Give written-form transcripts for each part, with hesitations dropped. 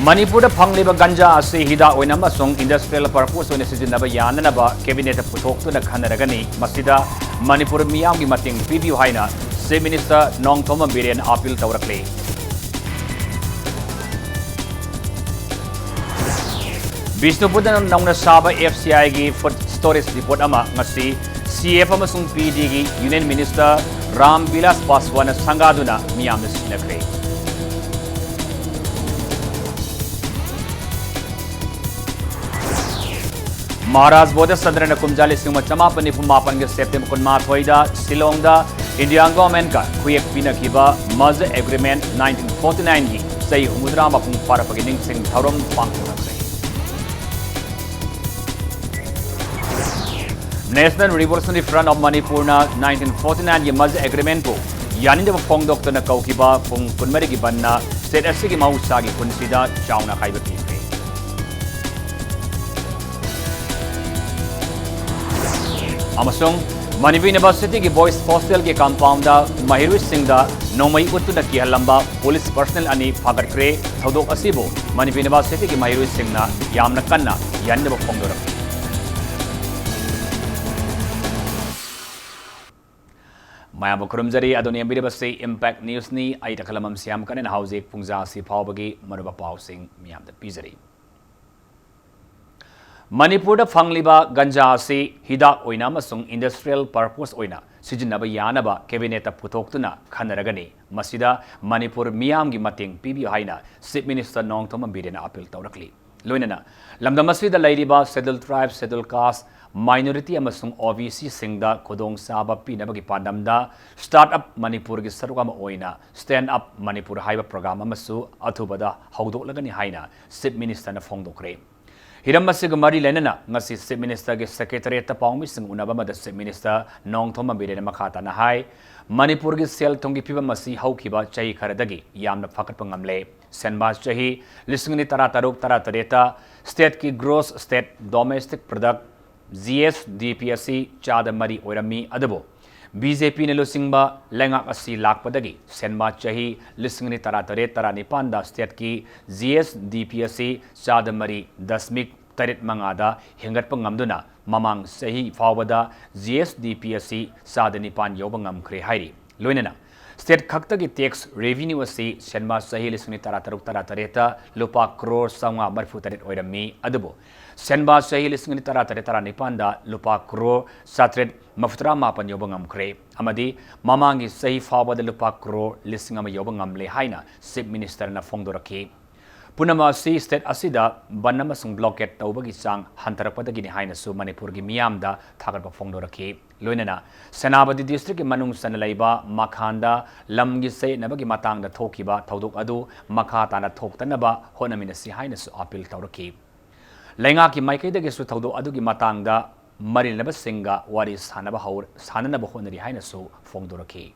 मणिपुर फंगलिबा गंजा असे हिदा ओइना मसोंग इंडस्ट्रियल पर्पस ओइना सिजिनबा याननबा कैबिनेट पुथोक्तुना खनरगनी मसिदा मणिपुर मियामगी मतिंग पिबियु हाइना chief minister Nongthom Biren appeal तौरकले बिष्णुपुर नौना साबा FCI की फूड स्टोरेज रिपोर्ट अमा ngasi CF अमसुंग PD की यूनियन मिनिस्टर रामविलास पासवान संगादुना मियामना सिनखरे महाराज बोध सदरन कुमजाली सिंह चमापन निफुमापन के सेप्टेम्बर कुनमाथोइदा शिलोंगदा इंडिया गवर्नमेंट का खुयेक पिनखिबा मज एग्रीमेंट 1949 की सही हुमुद्रा मपुंग फारपगी निंगसिंग थौरम पांगथुनखरे national revolutionary front of Manipur 1949 की मज एग्रीमेंट को यानिदब फोंगदोक्तुना कौकिबा पुंग कुनमरी की बन्ना स्टेट असिगी मौसागी पुनसिदा चाउना खाइबा पीखरे मणिपुर यूनिवर्सिटी की बॉयज हॉस्टल के कंपाउंड महिरुसिंग नोमई उत्तुना किहलंबा पुलिस पर्सनल अनि फागटक्रे थौदोक असिबो मणिपुर यूनिवर्सिटी की महिरुसिंग यामना कन्ना यानिदब फोंगदोरक मायाम खुरुमजरी अदोनी बिरबसे इंपैक्ट न्यूज नि आई तखलमम सियाम कने हाउजे पुंजा सि फावबगी मरुबा पाउसिंग मियाम द पिजरी मणिपुर फंगलिबा गंजा से हिदाक ओइना मसुंग इंडस्ट्रियल पर्पस ओइना सिजिनबा यानबा कैबिनेट पुथोक्तुना खनरगनी मसिदा मणिपुर मियामगी मतेंग पिबियु हाइना chief minister Nongthom Biren appeal तौरकली लोइनना लमदम मसिदा लैरिबा schedule tribe schedule caste minority अमसुंग OBC सिंगदा खुदोंग साबा पिनबगी पांडमदा स्टार्टअप मणिपुर की सरुक अमा ओइना स्टैंड अप मणिपुर हाइबा प्रोग्राम अमसु अथुबदा हौदोकलगनी हाइना चीफ मिनिस्टर न फोंगदोकरे हिरम मरी लेना चीफ मिनिस्टर के सेक्रेटरीट पाउमिसिंग उनबा मद चीफ मिनिस्टर नोंगथोम बिरेन मखाताना हाई मणिपुर की सेल थोंगी फिबम असी हौखिबा चही खरदगी यामना फकटप ngamle सेनबास चही 2013-13 स्टेट की gross state domestic product GSDP चाद मरी ओरमी अदबो BJP ने लुसिंगबा लेंगाक असी लाकपदगी सेनमा चही 2013-14 स्टेट की GSDP चाद मरी 10.8 हेंगटप ngamduna mamang sahi fawbada GSDP चाद 9 यौब ngamkhre hairi लोइनना स्टेट खक्ता की टैक्स रेवेन्यू असी सेनमा सही 2013-13 लुपा करोड़ 943 ओरमी अदबो सेनबा सही 2013-14 लुपा करोड़ 734 यौब ngamkhre amadi mamangi सही फावद लुपा करोड़ 1,000 यौब ngamle हाइना चीफ मिनिस्टर न फोंगदोरखी पुनम असी स्टेट असिदा बनम संग ब्लॉकेट तौबगी चांग हंतरपदगी हाइनसु मणिपुर की मियामदा थागरप फोंगदोरखी लोइनना सेनापति डिस्ट्रिक्ट की मनुंग सन लैबा मखांदा लमगी से नबगी मातांग थोखिबा थौदोक अदु मखा ताना थोक्तनबा होनमिनसि हाइनसु अपील तौरखी लेंगा की माइकैदगेसु थौदोक अदुगी मातांगदा मरिनबा सिंगा वारी साननबा होनरि हाइनसु फोंगदोरखी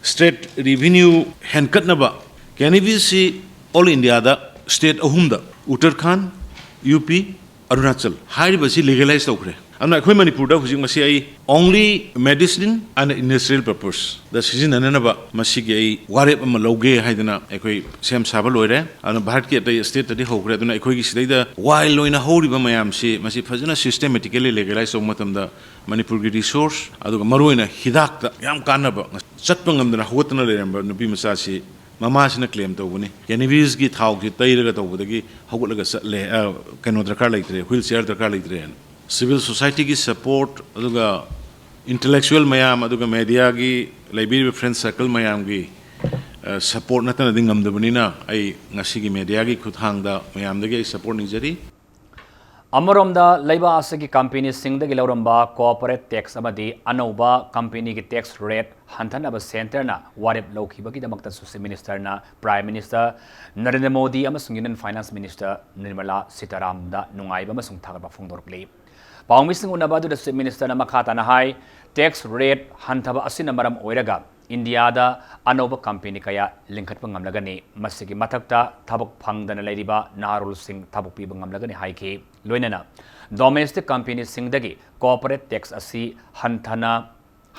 स्टेट रेवेन्यू हेनकटनबा कैनिविसी ऑल इंडिया दा स्टेट अहुमदा उत्तराखंड UP अरुणाचल हाइरिबसी लीगलाइज तौखरे अमना अखोय मणिपुर दा हुजिक मसी आई only medicine and industrial purpose दा सिजनननबा मसी के आई वारेप अमा लौगे हाइदना अखोय सेम साबा लोइरे अन भारत के अतै स्टेट तदि होखरे अदुना अखोय की सिदैदा वाइल लोइना होरिबा मयाम से मसी फजना सिस्टेमेटिकली लीगलाइज तौ मतमदा मणिपुर की रिसोर्स अदुगा मरोइना हिदाक ता याम कानबा Chatap ngamdana hotna leramba nupi macha si mama sina claim tawbani cannabis gi thau gi tairaga tawbadagi hogulaga le kano darkar laitre wheelchair darkar laitre civil society gi support aduga intellectual mayam aduga media gi library friend circle mayam gi support natana dingamdabani na ai ngasi gi media gi khuthangda mayam dagi support nijari अमरोमदा लैबा आसगी company सिंगदगी लौरंबा corporate tax अमदी अनौबा company की tax rate हंथनब सेंटरना वारेप लौखिबगीदमक्ता चीफ मिनिस्टरना प्राइम मिनिस्टर नरेंद्र मोदी अमसुंग यूनियन फाइनेंस मिनिस्टर निर्मला सीतारामदा नुंगाइबा अमसुंग थागरबा फोंदोरकली पाउमिसिंग उनबादु चीफ मिनिस्टर मखाताना हाई टैक्स रेट हंथब असिना मरम ओइरगा इंडिया दा अनौब कंपनी कया लिंखटप ngamlagani masigi mathakta thabuk phangdana leiriba narul sing thabuk piba ngamlagani haiki loinana domestic company singdagi corporate tax asi hanthana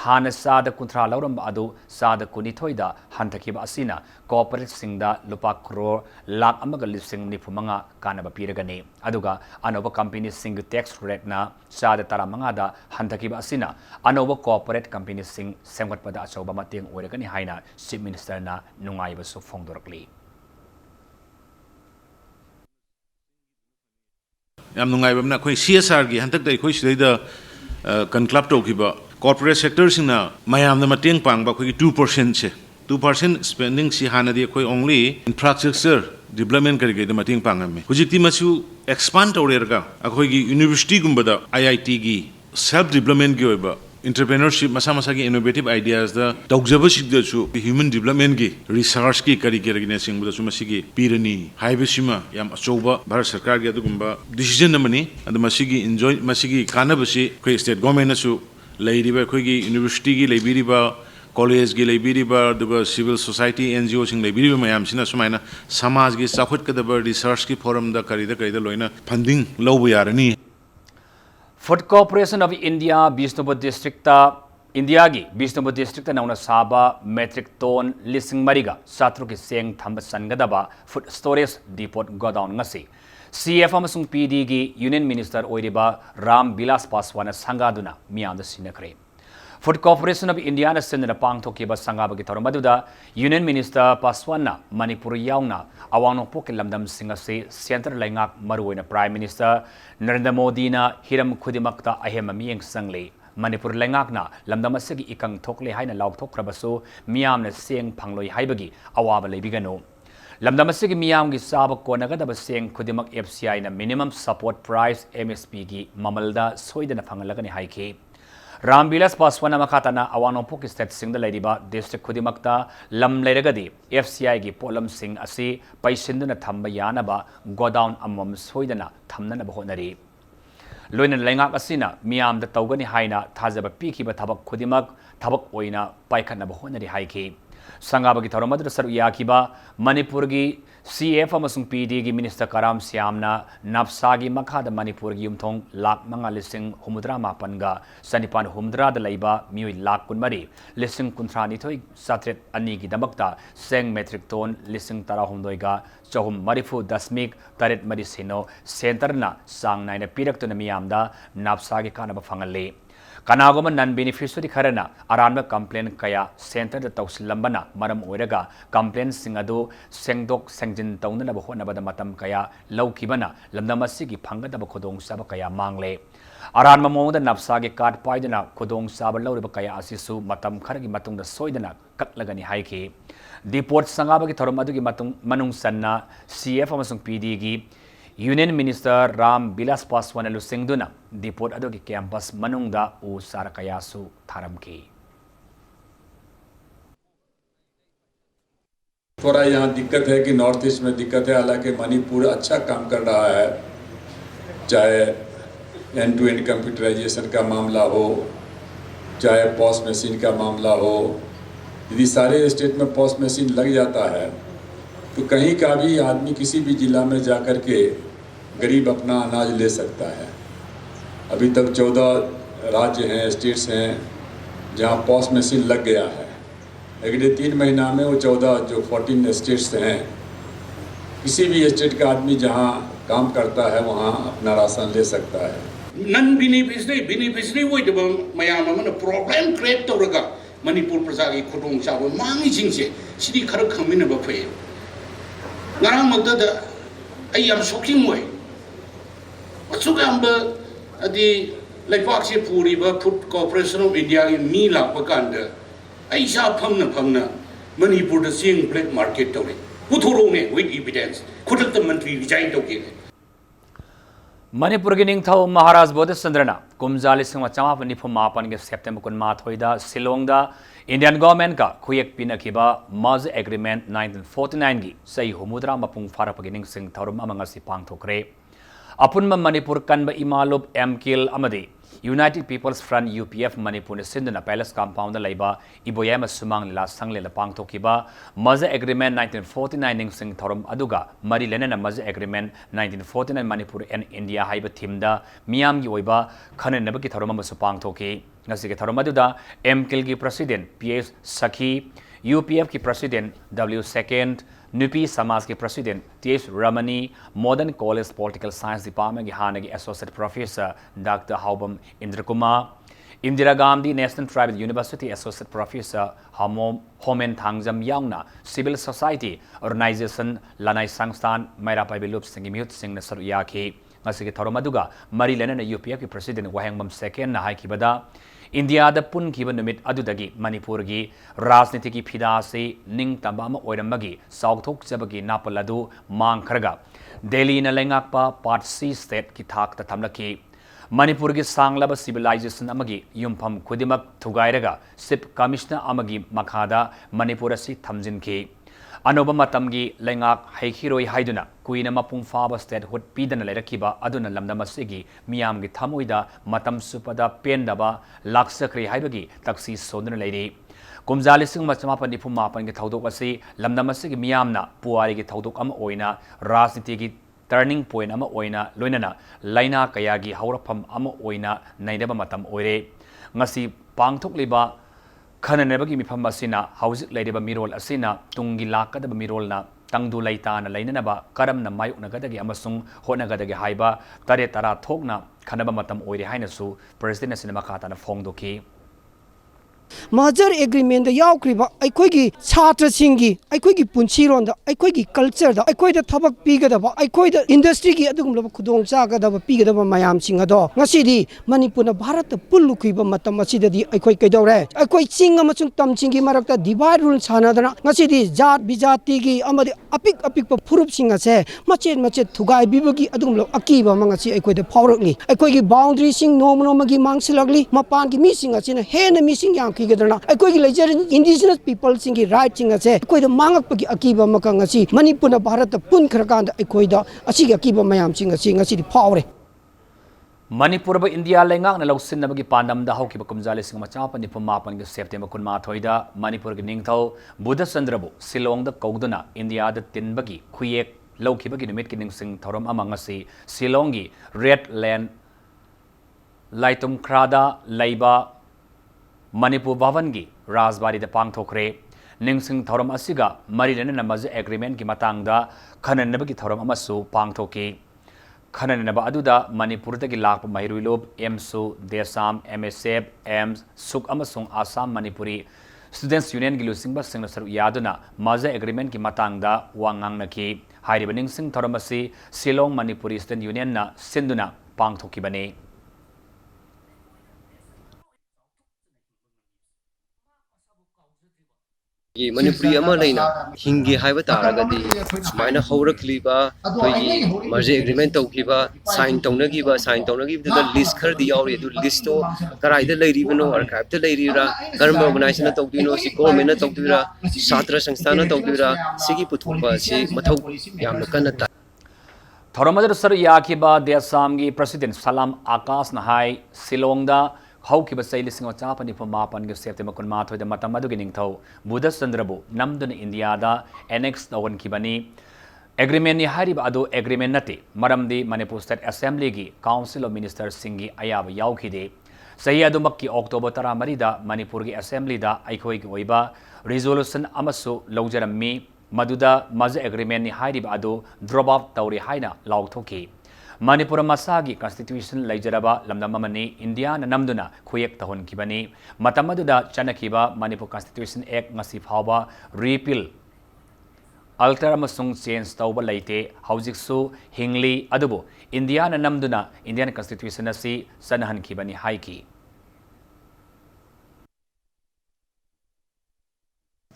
ꯍꯥꯟꯅ ꯆꯥꯗ 30 ꯂꯧꯔꯝꯕ ꯑꯗꯨ ꯆꯥꯗ 22ꯗ ꯍꯟꯊꯈꯤꯕ ꯑꯁꯤꯅ ꯀꯣꯑꯣꯄꯔꯦꯠꯁꯤꯡꯗ ꯂꯨꯄꯥ crore 1,95,000 ꯀꯥꯟꯅꯕ ꯄꯤꯔꯒꯅꯤ ꯑꯗꯨꯒ ꯑꯅꯧꯕ ꯀꯝꯄꯦꯅꯤꯁꯤꯡꯒꯤ ꯇꯦꯛꯁ ꯔꯦꯠꯅ ꯆꯥꯗ 15ꯗ ꯍꯟꯊꯈꯤꯕ ꯑꯁꯤꯅ ꯑꯅꯧꯕ ꯀꯣꯑꯣꯄꯔꯦꯠ ꯀꯝꯄꯦꯅꯤꯁꯤꯡ ꯁꯦꯝꯒꯠꯄꯗ ꯑꯆꯧꯕ ꯃꯇꯦꯡ ꯑꯣꯏꯔꯒꯅꯤ ꯍꯥꯏꯅ ꯆꯤꯐ ꯃꯤꯅꯤꯁꯇꯔꯅ ꯅꯨꯡꯉꯥꯏꯕꯁꯨ ꯐꯣꯡꯗꯣꯔꯛꯂꯤ ꯌꯥꯝ ꯅꯨꯡꯉꯥꯏꯕ ꯑꯃꯅ ꯑꯩꯈꯣꯏ CSRꯒꯤ ꯍꯟꯗꯛꯇ ꯑꯩꯈꯣꯏ ꯁꯤꯗꯩꯗ ꯀꯟꯀ꯭ꯂꯕ ꯇꯧꯈꯤꯕ ꯀꯣꯔꯄꯣꯔꯦꯠ ꯁꯦꯛꯇꯔꯁꯤꯡꯅ ꯃꯌꯥꯝꯅ ꯃꯇꯦꯡ ꯄꯥꯡꯕ ꯑꯩꯈꯣꯏꯒꯤ 2%ꯁꯦ 2% ꯁ꯭ꯄꯦꯟꯗꯤꯡꯁꯤ ꯍꯥꯟꯅꯗꯤ ꯑꯩꯈꯣꯏ ꯑꯣꯡꯂꯤ ꯏꯟꯐ꯭ꯔꯥꯁꯇ꯭ꯔꯛꯆꯔ ꯗꯤꯕ꯭ꯂꯞꯃꯦꯟ ꯀꯔꯤꯗ ꯃꯇꯦꯡ ꯄꯥꯡꯉꯝꯃꯤ ꯍꯧꯖꯤꯛꯇꯤ ꯃꯁꯨ ꯑꯦꯛꯁꯄꯥꯟ ꯇꯧꯔꯦꯔꯒ ꯑꯩꯈꯣꯏꯒꯤ ꯌꯨꯅꯤꯚꯔꯁꯤꯇꯤꯒꯨꯝꯕꯗ IITꯒꯤ ꯁꯦꯜꯐ ꯗꯤꯕ꯭ꯂꯞꯃꯦꯟꯒꯤ ꯑꯣꯏꯕ entrepreneurship masa masagi innovative ideas da tawjaba sigdachu human development gi research ki kari gergine singbuda su masigi pirani haibisima yam achoba bharat sarkar gi adugumba decision namani adu masigi enjoy masigi kanabasi koi state government na su leiriba koi gi university gi leibiriba college gi leibiriba aduga civil society NGO sing leibiriba mayam sina sumaina samaj gi sakhut kadaba research ki forum da karida loina funding lobu yarani Food Corporation of India Bishnupur District India gi Bishnupur District nauna saba metric ton lising mariga satru ki seng thamba sangadaba food storage depot godown ngasi CF amasung PD gi Union Minister oiriba Ram Bilas Paswan sangaduna miyamda sinakre Food Corporation of India na sendana pangthokiba sangaba gi thoromaduda Union Minister Paswan Manipur yauna awangnopo ke lamdam singase center laingak maruoina Prime Minister Narendra Modi na hiram khudimakta ahema miyeng sangle Manipur laingakna lamdam asigi ikang thokle haina laukthokrabasu miyamna seng phangloi haibagi awaba leibigano lamdam asigi miyam gi saba konagadaba seng khudimak FCI na minimum support price MSP gi mamalda soidana phangalagani haiki Ram Bilas Paswan makatana awangnopo ki state singda leiriba district khudimakta lam leiragadi FCI gi polam sing asi paisinduna thamba yanaba godown amam soidana thamnana bahonari loina laingak asina miyamda tawgani haina thajaba pikhiba thabak khudimak thabak oina paikhanna bahonari haiki sangabagi thoromadra saru yakiba Manipur gi CF amasung PD gi Minister Karam Siamna Napsagi makhada Manipur gi yumthong lakh manga lising humudra mapanga sanipan humdra da laiba miui lakh kunmari lising kuntrani thoi satret ani gi damakta seng metric ton lising tara humdoi ga chahum marifu dasmik taret mari sino center na sang naina pirak tu na miyamda Napsagi kana ba fangalle Kanagoma non-beneficiary kharana aranba complaint kaya center da tawsilambana maram oiraga complaint singadu sengdok sengjin tawnana ba honabada matam kaya lawkibana lamdamasigi phangada ba khodong saba kaya mangle aranma mongda napsagi card paidana khodong saba lawriba kaya asisu matam kharagi matungda soidana kaklagani haiki deport sangabagi thorom adugi matung manung sanna CF amasung PD gi Union Minister Ram Bilas Paswan lusingduna depot adogi campus manungda u sarakayasu tharamki थोड़ा यहाँ दिक्कत है कि north east में दिक्कत है हालांकि मणिपुर अच्छा काम कर रहा है चाहे एंड टू एंड कंप्यूटराइजेशन का मामला हो चाहे पॉस मशीन का मामला हो यदि सारे स्टेट में पॉस मशीन लग जाता है तो कहीं का भी आदमी किसी भी जिला में जाकर के गरीब अपना अनाज ले सकता है अभी तक 14 राज्य हैं स्टेट्स हैं जहाँ पॉस मशीन लग गया है अगले 3 महीना में वो 14 जो 14 स्टेट्स हैं किसी भी स्टेट का आदमी जहाँ काम करता है वहाँ अपना राशन ले सकता है नन बेनिफिशरी ओइदब मयाम अमन प्रॉब्लम क्रिएट तौरगा मणिपुर प्रजा की खुदोंग चाब मांगी जिंगसे सिदी खर खमिनब फै ngarang magda ay am shocking way asugamba adi laibak se puri ba Food Corporation of India gi mi lak pa kanda ai sa phamna manipur da sing black market tawre puthoro ne with evidence khudakta mantri resign tawke Manipur gi ningthau Maharaj Bodhisandrana kumjali singma chama nifu mapan ge September kun ma thoida Shillong da Indian government ka khuyek pinakiba Merger Agreement 1949 gi sei humudra mapung farapagi ningsing thorum amanga si pangthokre apunma Manipur kanba imalup MKIL amadi United People's Front UPF Manipur Sinduna Palace Compound Laiba Iboyama Sumang Lila Sangle Pang Tokiba Maza Agreement 1949 Ning Sing Thorum Aduga Mari Lenana Maza Agreement 1949 Manipur and India Haiba Timda Miam Yoiba Kanan Nabaki Thoroma Supang Toki Nasiki Thoromaduda M Kilgi President PS Saki UPF की President W Second NUPI समाज के President TH Ramani Modern College Political Science Department की हाने की Associate Professor Dr. Haubam Indrakumar Indira Gandhi National Tribal University Associate Professor Homen Thangjam Yaungna Civil Society Organization Lanai Sangstan Maira Paibilup Singimut Singh Nasar Yaki Ngasiki Thoromaduga Mari Lenana UPF की President Wahangbam Second na Haikibada India da pun kiba numit adudagi Manipur gi rajniti ki phida se ning tamba ma oiramagi saukthok jabagi napaladu mang kharga Delhi na lengakpa part C state ki thak ta thamlaki Manipur gi sanglaba civilization amagi yumpham khudimak thugairaga sip commissioner amagi makhada Manipur asi thamjinki Anoba matamgi lengak haikiroi haiduna kuina mapung faba state hot pidana lerakiba aduna lamdamasigi miyamgi thamoida matam supada pendaba laksakri haibagi taksi sonduna leiri kumjali sing machama nifu mapan gi thaudok asi lamdamasigi miyamna puari gi thaudok am oina rajniti gi turning point ama oina loinana laina kayagi haurapam ama oina naidaba matam oire ngasi pangthok liba Khananebagi mifam asina hauzik leideba mirol asina tungi lakadaba mirolna tangdu laitana lainanaba karamna mayuknagadagi amasung honagadagi haiba tare tara thokna khanaba matam oire hainasu president asina makhatana phongdoki Major agreement da yaukriba aikhoigi chhatra singgi aikhoigi punchiron da aikhoigi culture da aikhoida thabak pigadaba aikhoida industry gi adugumlaba khudong chagadaba pigadaba mayam singado ngasidi manipurna bharat da pullukiba matam asidadi aikhoi kaidore aikoi ching amachung tam chingi marakta divide rule chanadana ngasidi jat bijati gi amadi apik apik pa phurup singa se machet thugai bibagi adugumlo akiba mangasi aikhoida phawrakni aikhoigi boundary sing nomagi mangsilagli mapan gi mi singa china hena mi sing yang kigadana aikhoigi lejer indigenous people singi right singa se aikhoida mangakpagi akiba makang asi manipurna bharat da pun khrakanda aikhoida asigi akiba mayam singa singa sidi phawre Manipur ba India lengak na lausin na bagi pandam da hau ki bakumjali sing machapa ni pumapan gi September kun ma thoida Manipur gi ningthau Buddha Chandrabu Silong da kauduna India da tin bagi khuyek lau ki bagi numit ki ning sing thorom amangasi Silong gi Red Land Laitum Krada Laiba Manipur Bhavan gi Rajbari da pangthokre ning sing thorom asiga marilena namaje agreement gi matangda khanan na bagi thorom amasu pangthoki Khananaba aduda Manipur tagi lakpa Mahiruilob Emsu Desam MSF Ems Suk amasung Assam Manipuri Students Union gilusingba singna saru yaduna maza agreement ki matangda wangang naki hairiba ningsing thoramasi Silong Manipuri Student Union na sinduna pangthokibani Manipuri ama leina hingi haiba taragadi sumaina haurakliba toyi marje agreement tawkiba sign tawnagi da list khar di yauri du list to karai da leiribano archive da leirira karma organization tawdino si government na tawdira satra sanstha na tawdira sigi puthumba si mathau yamna kana ta Thoramajar sar yakiba Desam gi President Salam Akas na hai Silongda How ki basay lising o chapa ni pumapan gi September kun ma thoida matamadu gi ningthau Buddha Chandrabu namdun India da annex dawan ki bani agreement ni harib adu agreement nati maramdi Manipur State Assembly gi Council of Ministers singi ayab yauki de sahi adu makki October 13 da Manipur gi Assembly da aikhoi gi oiba resolution amasu lawjarammi maduda maza agreement ni harib adu drop out tawri haina lawthoki Manipur Masagi Constitution Laijaraba Lamdamamani India Namduna Kuyek Tahon Kibani Matamaduda Chanakiba Manipur Constitution Act Ngasi Phawba repeal alter amasung change tawba laite haujiksu hingli adubu India Namduna Indian Constitution asi sanahan kibani haiki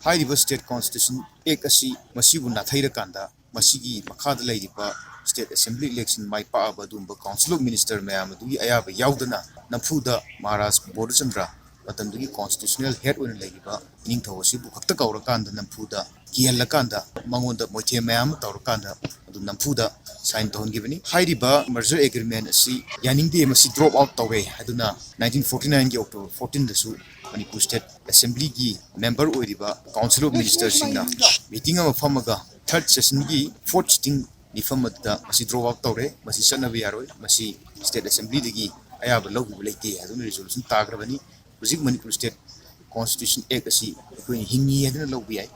Hairiba State Constitution Act asi masibu nathaira masigi makhada lairiba State Assembly election mai pa abadumba Council of Minister mayam du ayaba yaudana nafuda Maharaj Buddha Chandra मतमदगी constitutional head ओइन लेगिबा निंगथौ असिबु खक्ता कौरकांदा नंफुदा किहल्लकांदा मंगोंदा मोइथे मयाम तौरकांदा अदु नंफुदा sign तौहनगिबनी हाइरिबा merger agreement असि यानिंगदे मसि drop out तौवे अदुना 1949 की October 14 दसु Manipur state assembly की member ओइरिबा council of ministers सिंगना मीटिंग अमा फमगा थर्ड सेशन की फोर्थ सिटिंग निफमदा मसि ड्रॉप आउट तौरे मसि चनबे यारोय मसि स्टेट असेंबली दगी अयाब लौगिबा लेते अदुना रिजोल्यूशन ताग्रबनी हुजिक मणिपुर स्टेट कॉन्स्टिट्यूशन एक्ट असि अखोय हिंगी अदुना लौबि याय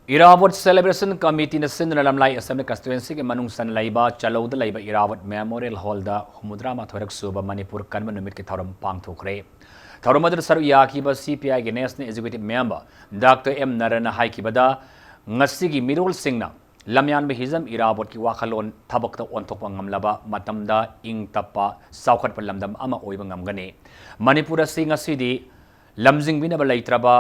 इरावत सेलिब्रेशन कमिटी ने सिंधु लमलाई असेंबली कंस्टिट्यूएंसी के मनुंग सन लाइबा चलौद लाइबा इरावत मेमोरियल हॉल दा हुमुद्रा माथोरक सुबा मणिपुर कन्म निमित के थौरम पांगथोखरे थौरम अदर सरु याखिबा सीपीआई के national executive member doctor M नरन हाइकिबदा ngasi gi mirol singna lamyan be hizam irawat ki wakhalon thabak ta onthokpa ngamlaba matamda ing tappa saukhat pa lamdam ama oiba ngamgane manipura sing asidi lamjing bina ba leitraba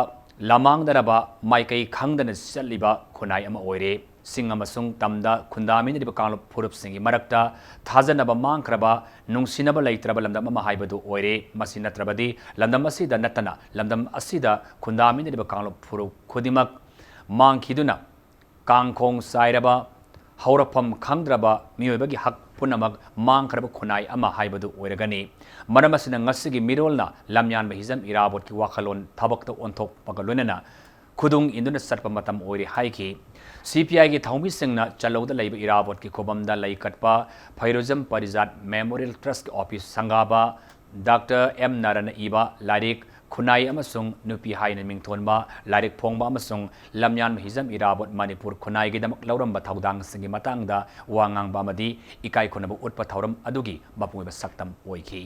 lamang daraba maikai khangdana challiba khunai ama oire sing amasung tamda khundami ni ba kanglo phurup singi marakta thajana ba mangkraba nungsina ba leitraba lamdam ama haibadu oire masina trabadi lamdam asida natana lamdam asida khundami ni ba kanglo phurup khodimak मांखिदुना कांखोंग साइरबा हौरफम खंद्रबा मियोबगी हक पुनमक मांखरब खुनाई अमा हाइबदु ओइरगनी मरमसिना ngasiगी मिरोलना लमयान हिजम इराबोट की वाखलोन थबकत ओंथोक पगलोनना खुदुंग इंदुना सटप मतम ओइरे हाइकी CPI की थौमी सिंगना चलौद लैब इराबोट की खोबमदा लैकटपा Phairojam Parijat memorial trust office संगाबा डॉक्टर एम नारायण इबा लारिक खुनाई अमसुंग नुपी हाइन मिंगथोनबा लारिक फोंगबा अमसुंग लमयान हिजम इराबोट मणिपुर खुनाई गिदमक लौरंबा थौदांग सिंगी मतंगदा वांगांगबा मदी इकाई खुनबु उटपा थौरम अदुगी मपुंगबा सक्तम ओइखी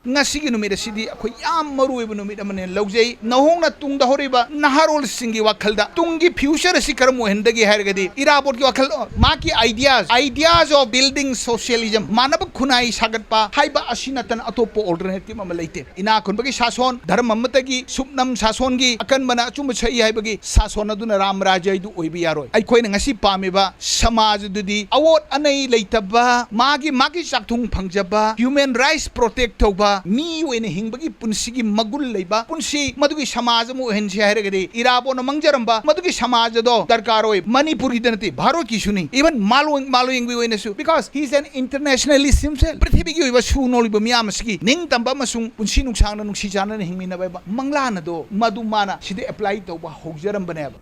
ngasi numit asidi akhoi yam maruiba numit amane laujai nahongna tungda horiba naharol singi wakhalda tungi future asi karam ohendagi hairgadi irabot ki wakhal ma ki ideas of building socialism manab khunai sagatpa haiba asinatan atopo alternative am leite ina khunbagi sason dharma amatagi supnam sason gi akan bana chum chai haibagi sason aduna ram rajai du oibi yaroi ai khoi ngasi pamiba samaj dudi awot anai leitaba magi sakthung phangjaba human rights protect toba मी ओइने हिंगबगी पुनसिगी मगुल लेबा पुनसी मदुगी समाज मु हेनसे हायरगदि इराबो न मंगजरंबा मदुगी समाज दो दरकार ओइ मणिपुर हिदनति भारत की सुनी इवन मालोइंग बि ओइनेसु because he is an internationalist himself पृथ्वी की ओइबा सुनोलिबा मियामसगी निंग तंबा मसुंग पुनसी नुक्सांग नुक्सी जान हिंगमिनबा मंगलान दो मदु माना सिदे अप्लाई तौबा होगजरंबनेबा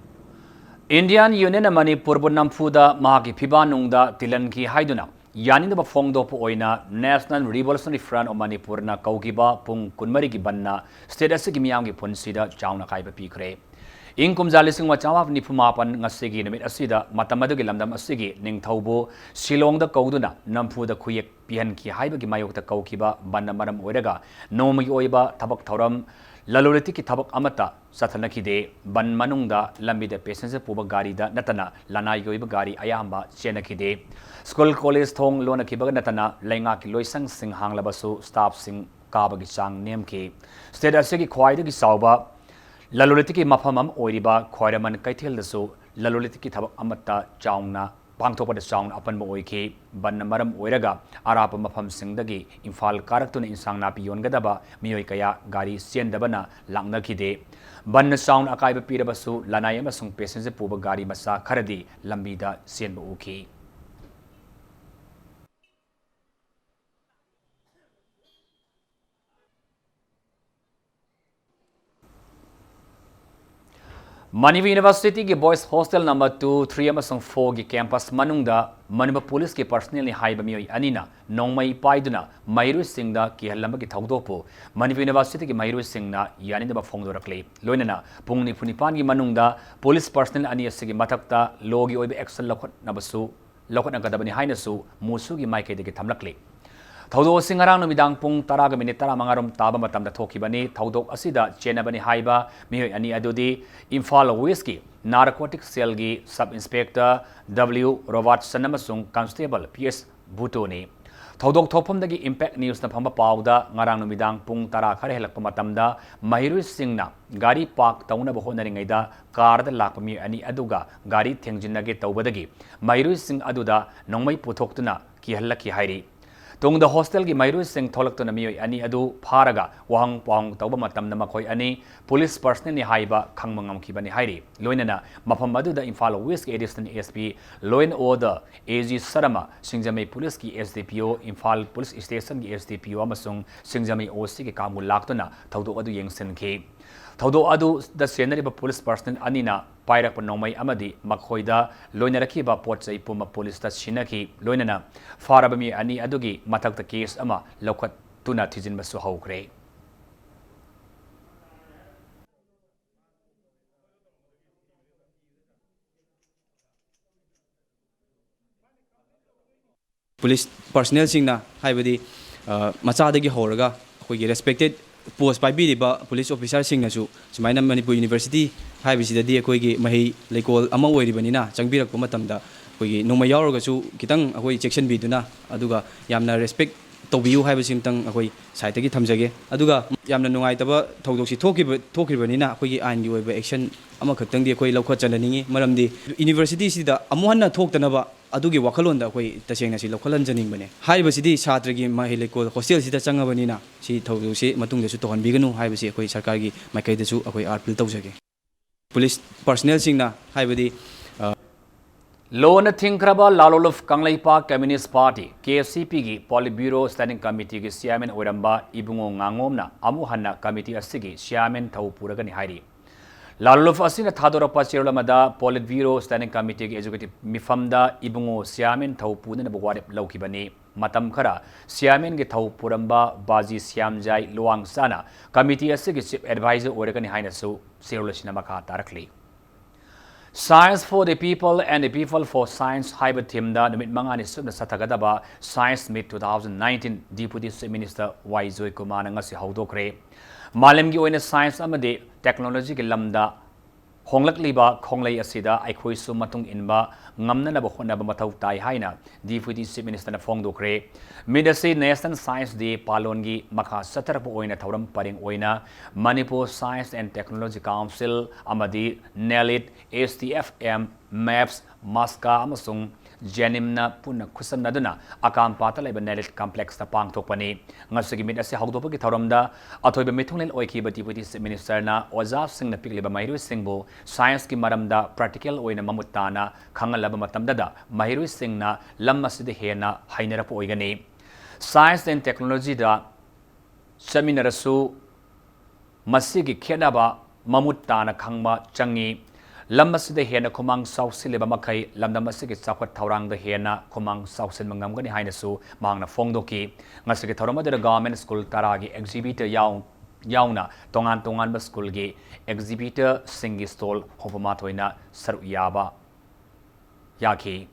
इंडियन यूनियन मणिपुर बु नमफुदा मागी फिबानुंगदा तिलन की हाइदुना यानिदब फोंगदोप ओइना national revolutionary front of Manipur ना कौगिबा पुंग कुनमरी की बन्ना स्टेट असगी मियामगी पुनसीदा चाउना काइबा पीखरे इंग कुमजा लिसिंग वचावाप निफुमापन ngasiगी निमित असिदा मतमदगी लमदम असिगी निंगथौबो शिलोंगदा कौदुना नमफुदा खुयेक पिहन की हाइबगी मायोकता कौकिबा बन्ना मरम ओइरगा नोमगी ओइबा थबक थौरम ललोलिति की थबक अमता सथनखिदे बन मनुंगदा लंबिदा पैसेंजर पुबा गाड़ीदा नतना लनाई ओइबा गाड़ी अयाम्बा चेनखिदे स्कूल कॉलेज थोंग लोनखिबगा नतना लैंगा की लोइसंग सिंग हांगलबसु स्टाफ सिंग काबगी चांग नेम की स्टेट असगी ख्वाइदगी साउबा ललोलिति की मफमम ओइरिबा ख्वाइरमन कैथेलदसु ललोलिति की थबक अमता चाउंगना पांगथोपद चाउंग अपन ओइखी बन मरम ओइरगा अराप मफम सिंगदगी इम्फाल कारक्तुन इंसांग नापी योनगदबा मियोय कया गाड़ी सेंदबना लांगनखिदे बन चाउंग अकाइब पीरबसु लनाय अमसुंग पैसेंजर पुबा गाड़ी मसा खरदी लंबीदा सेंब उखी मणिपुर यूनिवर्सिटी की बॉयज हॉस्टल नंबर 2, 3 अमसुंग 4 की कैंपस मनुंगदा मणिपुर पुलिस की पर्सनल नि हाइबा मियोय अनिना नोंमई पाइदुना मैरू सिंगदा की हल्लमगी थौदोपो मणिपुर यूनिवर्सिटी की मैरू सिंगना यानिदबा फोंगदोरकले लोइनना पुंग निफुनिपान की मनुंगदा पुलिस पर्सनल अनि असगी मथक्ता लोगी ओइबे एक्शन लखनगदबनि हाइनसु मुसुगी माइकेदगी थमलकले थौदोक सिंगरांग नुमिदांग पुंग 10 मिनिट 15 ताबा मतमदा थोखिबनी थौदोक असिदा चेनबनि हाइबा मिहोय अनि अदुदी इम्फाल वेस्ट की नारकोटिक सेल की सब इंस्पेक्टर W रोबर्टसन अमसुंग कांस्टेबल PS बुटोनी थौदोक थोफमदगी इंपैक्ट न्यूज़ न फंबा पाउदा ngarang नुमिदांग पुंग 10 खरे हेलकप मतमदा महिरु सिंगना गाड़ी पार्क तौनब होनरिङैदा कारदा लाकमी अनि अदुगा गाड़ी थेंजिनगे तौबदगी महिरु सिंग अदुदा नोंमै पुथोक्तुना की हल्लकी हाइरी tung the hostel gi mairu sing tholak to na mi ani adu pharaga wahang pawang tawba matam na makhoi ani police personnel ni haiba khangmangam ki bani hairi loinana mafam adu da Imphal West ki additional ASP law and order AG Sarama Singjamei police ki SDPO Imphal police station ki SDPO amasung Singjamei OC ki kamul laktuna thaudo adu yengsen ki thaudo adu da scenery ba police personnel anina pairak pa nomai amadi makhoida loina rakhiba pochai puma police ta sinaki loinana farabami ani adugi mathakta case ama lokhat tuna thijin masu haukre police personnel singna haibadi machadagi horaga akoigi respected post paibiriba police officer singnasu sumaina Manipur University haibisida akoigi mahi lekol ama oiribanina changbirak matamda akoigi noma yauragasu kitang akoi section biduna aduga yamna respect tawbiu haibasintang akoi site gi thamjage aduga yamna nungai taba thaudoksi thokribanina akoigi ain gi oiba action ama khaktang di akoi lokha chandaningi maramdi university sida amuhanna thoktanaba adugi wakhalonda akoi tasengna si lokhalan janing bane haibasidi chatragi mahileko hostel sida changabanina si thaudosi matungda su tohan biganu haibasi akoi sarkar gi maikaida su akoi appeal tawjage police personnel singna haibadi Lona Thinkraba Laloluf Kanglaipa Communist Party KCP gi Politburo Standing Committee gi Chairman Oiramba Ibungo Ngangomna Amuhanna Committee asigi Chairman Thau Puragani hairi Laloluf asina thadorapa cherolamada Politburo Standing Committee gi Executive Mifamda Ibungo Chairman Thau Punana Bwarep Laukibani matam khara Chairman gi Thau Puramba Baji Syamjai Luang Sana Committee asigi Chief Advisor Oiragani haina su Serolashina Makha Tarakli Science for the People and the People for Science Hybrid Team da numit mangani subna satagadaba Science Meet 2019 Deputy Minister Waizoi Kumar ngasi haudokre malam gi oina science amade technology ki lamda honglakliba khonglei asida aikhoi su matung inba ngamna na bkhona ba mathau tai haina Deputy Minister na phongdokre midase National Science Day palongi makha satarpa oina thoram paring oina Manipur Science and Technology Council amadi NELIT STFM MAPS MASCA amasung Janimna Puna Kusanaduna Akam Patala Nelit Complex the Pang Topani Ngasigi Mit as Haudopi Thoramda Atoiba Mitunil Oiki Deputy Minister na Oza Sing the Pigliba Mahiru Singbo Science Ki Maramda Practical Oina Mamutana Kangalaba Matamdada Mahiru Singna Lammasidi Hena Hainerapo Oigani Science and Technology da Seminarasu Masigi Kenaba Mamutana Kangma Changi Lammasida hena kumang sausileba makai lamdamasigi sakwat taurang the hena kumang sausin mangamgani hainasu mangna fongdoki ngasigi tauramada government school taragi exhibitor yauna tongan ba school gi exhibitor singi stall hopamatoina saru yaba yaki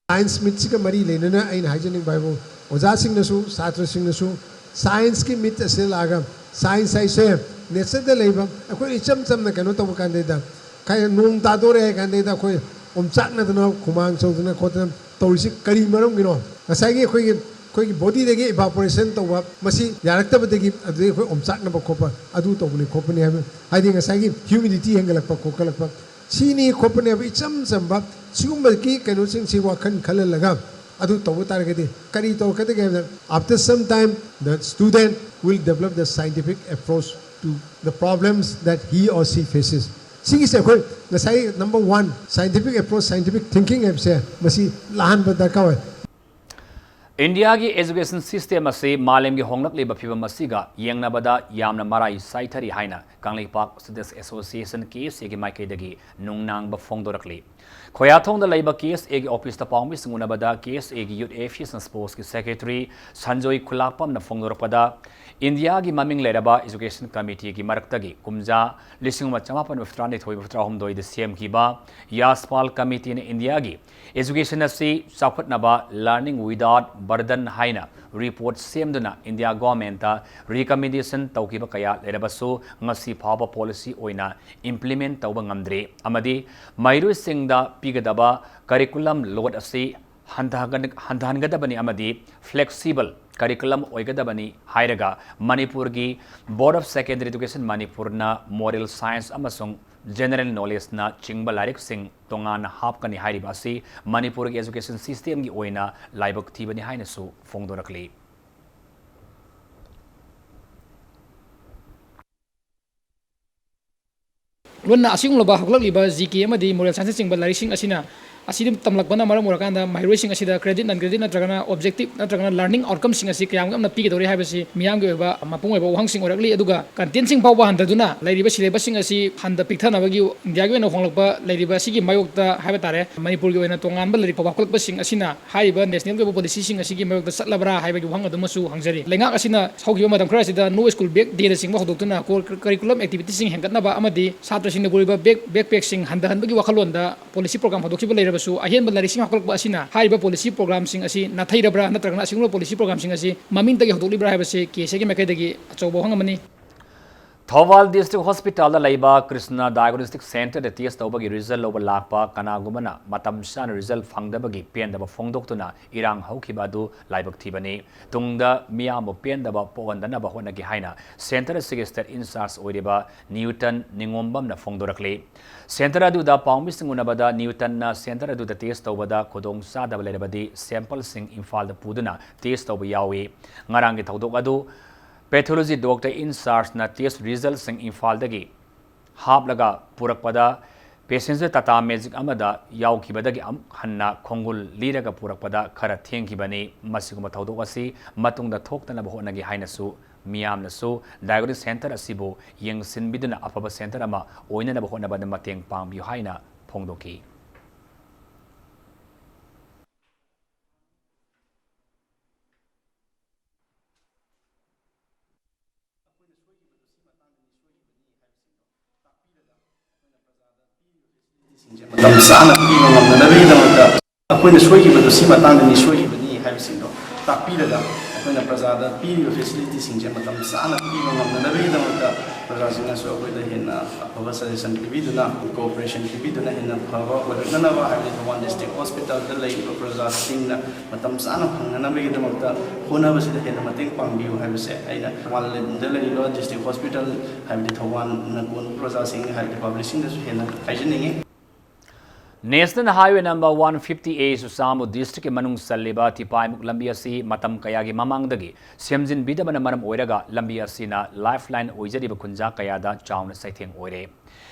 Science meet ka mari lenana ain hygienic bible oja singnasu satra singnasu science ki meet asel aga Science I say, nature the labor, a quite chum the canoe candida. Kaya nung tadore candida, chakna the no, Kumang, so the Nakotan, Torisi, Karimarum, you know. As I get quick body they get evaporation to what, Masi, Yarakta, they give a day chakna copper, Adu to Copenhagen, hiding a saggy humidity and Galapa. Sini Copenhagen, chum samba, Sumaki, canoe see what can color lagam. Adu to target Karito Katagavan. After some time, the student will develop the scientific approach to the problems that he or she faces. See, the number one, scientific approach, scientific thinking, Masi Lahan Badakawa. India ki education system ase malem ki honglak leba phiba masiga yengna bada yamna marai saithari haina Kangli Park Students Association case egi maikai dagi nungnang ba phongdorakli khoyathong da leiba case egi office ta pawmi singuna bada case egi youth affairs and sports ki secretary Sanjoy Kulapam na phongdorakpada India ki maming leraba education committee ki maraktagi kumja lisingma chamapan uftrani thoi uftrahum doi de CM ki ba Yaspal committee in India ki education ase sakhatnaba learning without burden haina report semduna India government ta recommendation taukiba kaya lerabasu ngasi phaba policy oina implement tauba ngamdre amadi mairu singda pigadaba curriculum load ase handhangadabani amadi flexible curriculum oigadabani hairaga Manipur gi Board of Secondary Education Manipur na moral science amasung general knowledge na chingba larik sing tongan hap kani hairi basi Manipur ki education system gi oina laibak thibani haina su fongdorakli Luna asigungloba haglakliba GK amadi moral science chingba larising asina asidi tamlakbana maram orakanda mahiroising asida credit non credit natragana objective natragana learning outcome sing asi kayam amna pigi dori habasi miyam ge ba mapung eba wang sing orakli aduga content sing pawba handaduna lairiba syllabus sing asi handa pikthana bagi india ge no honglakba lairiba sigi mayokta haba tare manipur ge oina tongan ba lairi pawba kolakba sing asina haiba national ge policy sing asi gi mayokta satlabra haiba gi wang adumasu hangjari lengak asina saugiba madam khara sida no school back day sing ba hodoktuna curriculum activity sing hengkatna ba amadi satra sing goriba backpack sing handa hanbagi wakhalonda policy program hodokchiba lairiba su ahen larising hakolakba asina haiba policy program sing asi nathairabra natragana asinglo policy program sing asi mamin tagi hodolibra haibase kese ge mekai dagi achobo hangamani Thawal District Hospital da laiba Krishna Diagnostic Center da test tawbagi result loba lakpa kanagumana matam san result fangdabagi pendaba fongdoktuna irang haukiba du laibak thibani tungda miyam pendaba powandana ba honagi haina center sig state in charge oiriba Newton Ningombam na fongdorakli center adu da pawmi singuna bada Newton na center adu da test tawbada kodong sa da lerebadi sample sing Imphal da puduna test tawba yawi ngarangi thawdok adu Pathology doctor in charge na test results sing Imphal dagi haplaga purakpada patient tata magic amada yaukibadagi hanna khongul liraga purakpada khara thengkibani masiguma thaudok asi matungda thoktana bahonagi hainasu miyamnasu diagnostic center asibu yengsinbiduna afaba center ama oinana bahona bada mateng pangbiu haina phongdoki matam sana piba ngamnanabagidamata akoina soigibadu si matangdani soigibani haibisingdo takpiraga akoina prajada piriba facility singje matam sana piba ngamnanabagidamata prajasingnasu akoida henna afaba suggestion pibiduna cooperation pibiduna henna phaba oraknanaba haibdi Thawal district hospital da laiba prajasingna matam sana phangnanabagidamata honabasida henna mateng pangbiu haibise aina Thawal da laiba district hospital haibdi Thawal nakon prajasing haibdi publishing da su henna haijeningi National Highway number 150A Susamu District Manung Saliba Tipaimuk Lambiasi Matam Kayagi Mamangdagi Semjin Bidabana Manam Oiraga Lambiasina Lifeline Oijadiba Kunja Kayada Chauna Saitheng Oire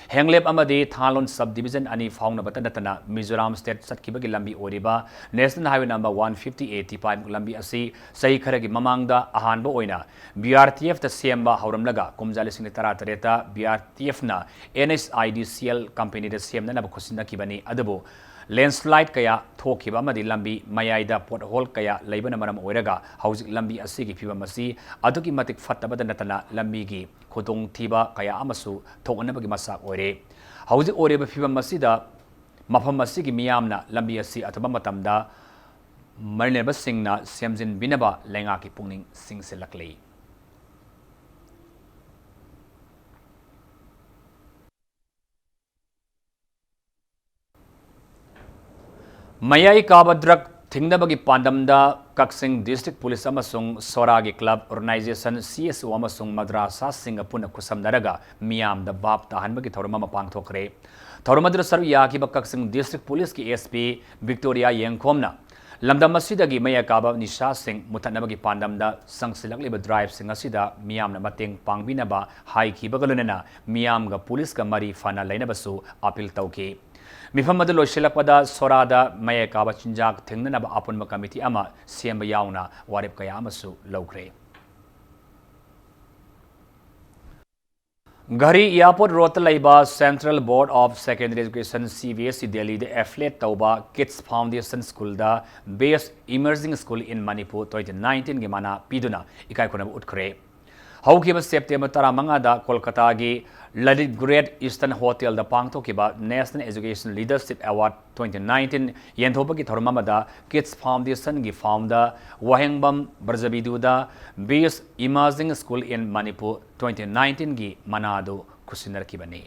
Henglep Amadi Thalon Subdivision Ani Fauna Batanatana Mizoram State Satkibagi Lambi Oriba National Highway number 150A Tipaimuk Lambiasi Saikharagi Mamangda Ahanba Oina BRTF the Siemba Hauramlaga Kumjali Singh Taratareta BRTF na NSIDCL company the Siemna Nabakusina Kibani Adabu landslide kaya thokiba amadi lambi mayaida pothole kaya leibana maram oiraga hauzik lambi asigi phibam asi aduki matik fattabada natana lambi gi khudong thiba kaya amasu thokanabagi masak oire hauzik oreba phibam asida mafam asigi miyamna lambi asi ataba matamda marneba singna semjin binaba lenga ki pungning singselakli Mayai Kabadrak Thingdabagi Pandamda Kaksing District Police Amasung Soragi Club Organization CSO Amasung Madrasa Singapuna Kusam Naraga Miam the Bab Tahanbagi Thorama Pang Thokre Thoromadra Sarviyaki Kaksing District Police ki SP Victoria Yengkomna Lamda Masidagi Maya Kaba Nisha Singh Mutanabagi Pandamda Sangsilakliba Drive Singasida Miam na Mating Pangbinaba Hai Kibagalunena Miam ga Police ka Mari Fana Lainabasu Apil Tauki Mifamada Loshilakpada Sorada Maya Kaba Chinjak Tingnaba Apunma Committee Ama Siemba Yauna Warip Kayamasu Lokre Gari Airport Road Laiba Central Board of Secondary Education CBSE Delhi the Affiliate Tauba Kids Foundation School da Best Emerging School in Manipur 2019 Gimana Piduna Ikai Kunab Utkre Haukiba September Taramanga da Kolkata gi Lalit Great Eastern Hotel da Pangtokiba National Education Leadership Award 2019 Yenthopa ki Thormamada Kids Foundation gi founder Wahengbam Barzabidu da Best Emerging School in Manipur 2019 gi Manado Kusinar Kibani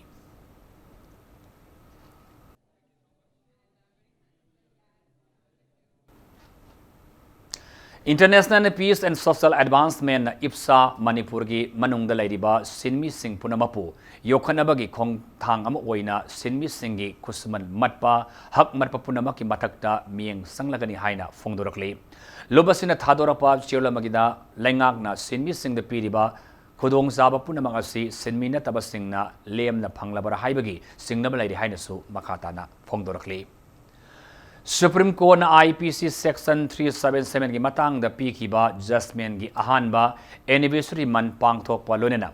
International Peace and Social Advancement IPSA Manipur gi manungda lairiba sinmi sing punamapu yokhanabagi khongthang ama oina sinmi singi kusman matpa hak matpa punamaki mathakta mieng sanglagani haina phongdorakli lobasina thadorapa chirlamagida laingakna sinmi singda piriba khudong zaba punamak asi sinmi na tabasingna lemna phanglabara haibagi singnaba lairi haina su makhatana phongdorakli Supreme Court na IPC Section 377 gi matang da pikiba judgment gi ahanba anniversary man pangthok palonena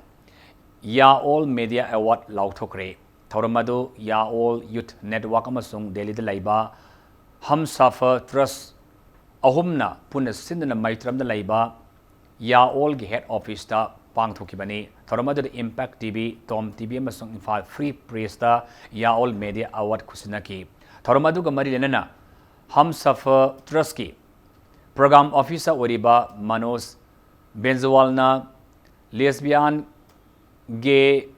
Ya All Media Award lauthokre thoramadu Ya All Youth Network amasung Delhi da laiba Humsafar Trust ahumna puna sindana maitram da laiba Ya All gi head office da pangthokibani thoramadu da Impact TV Tom TV amasung Imphal Free Press da Ya All Media Award khusinaki thoramadu ga mari lenana Humsafar Trust ki program officer oriba Manoj Benjwalna lesbian gay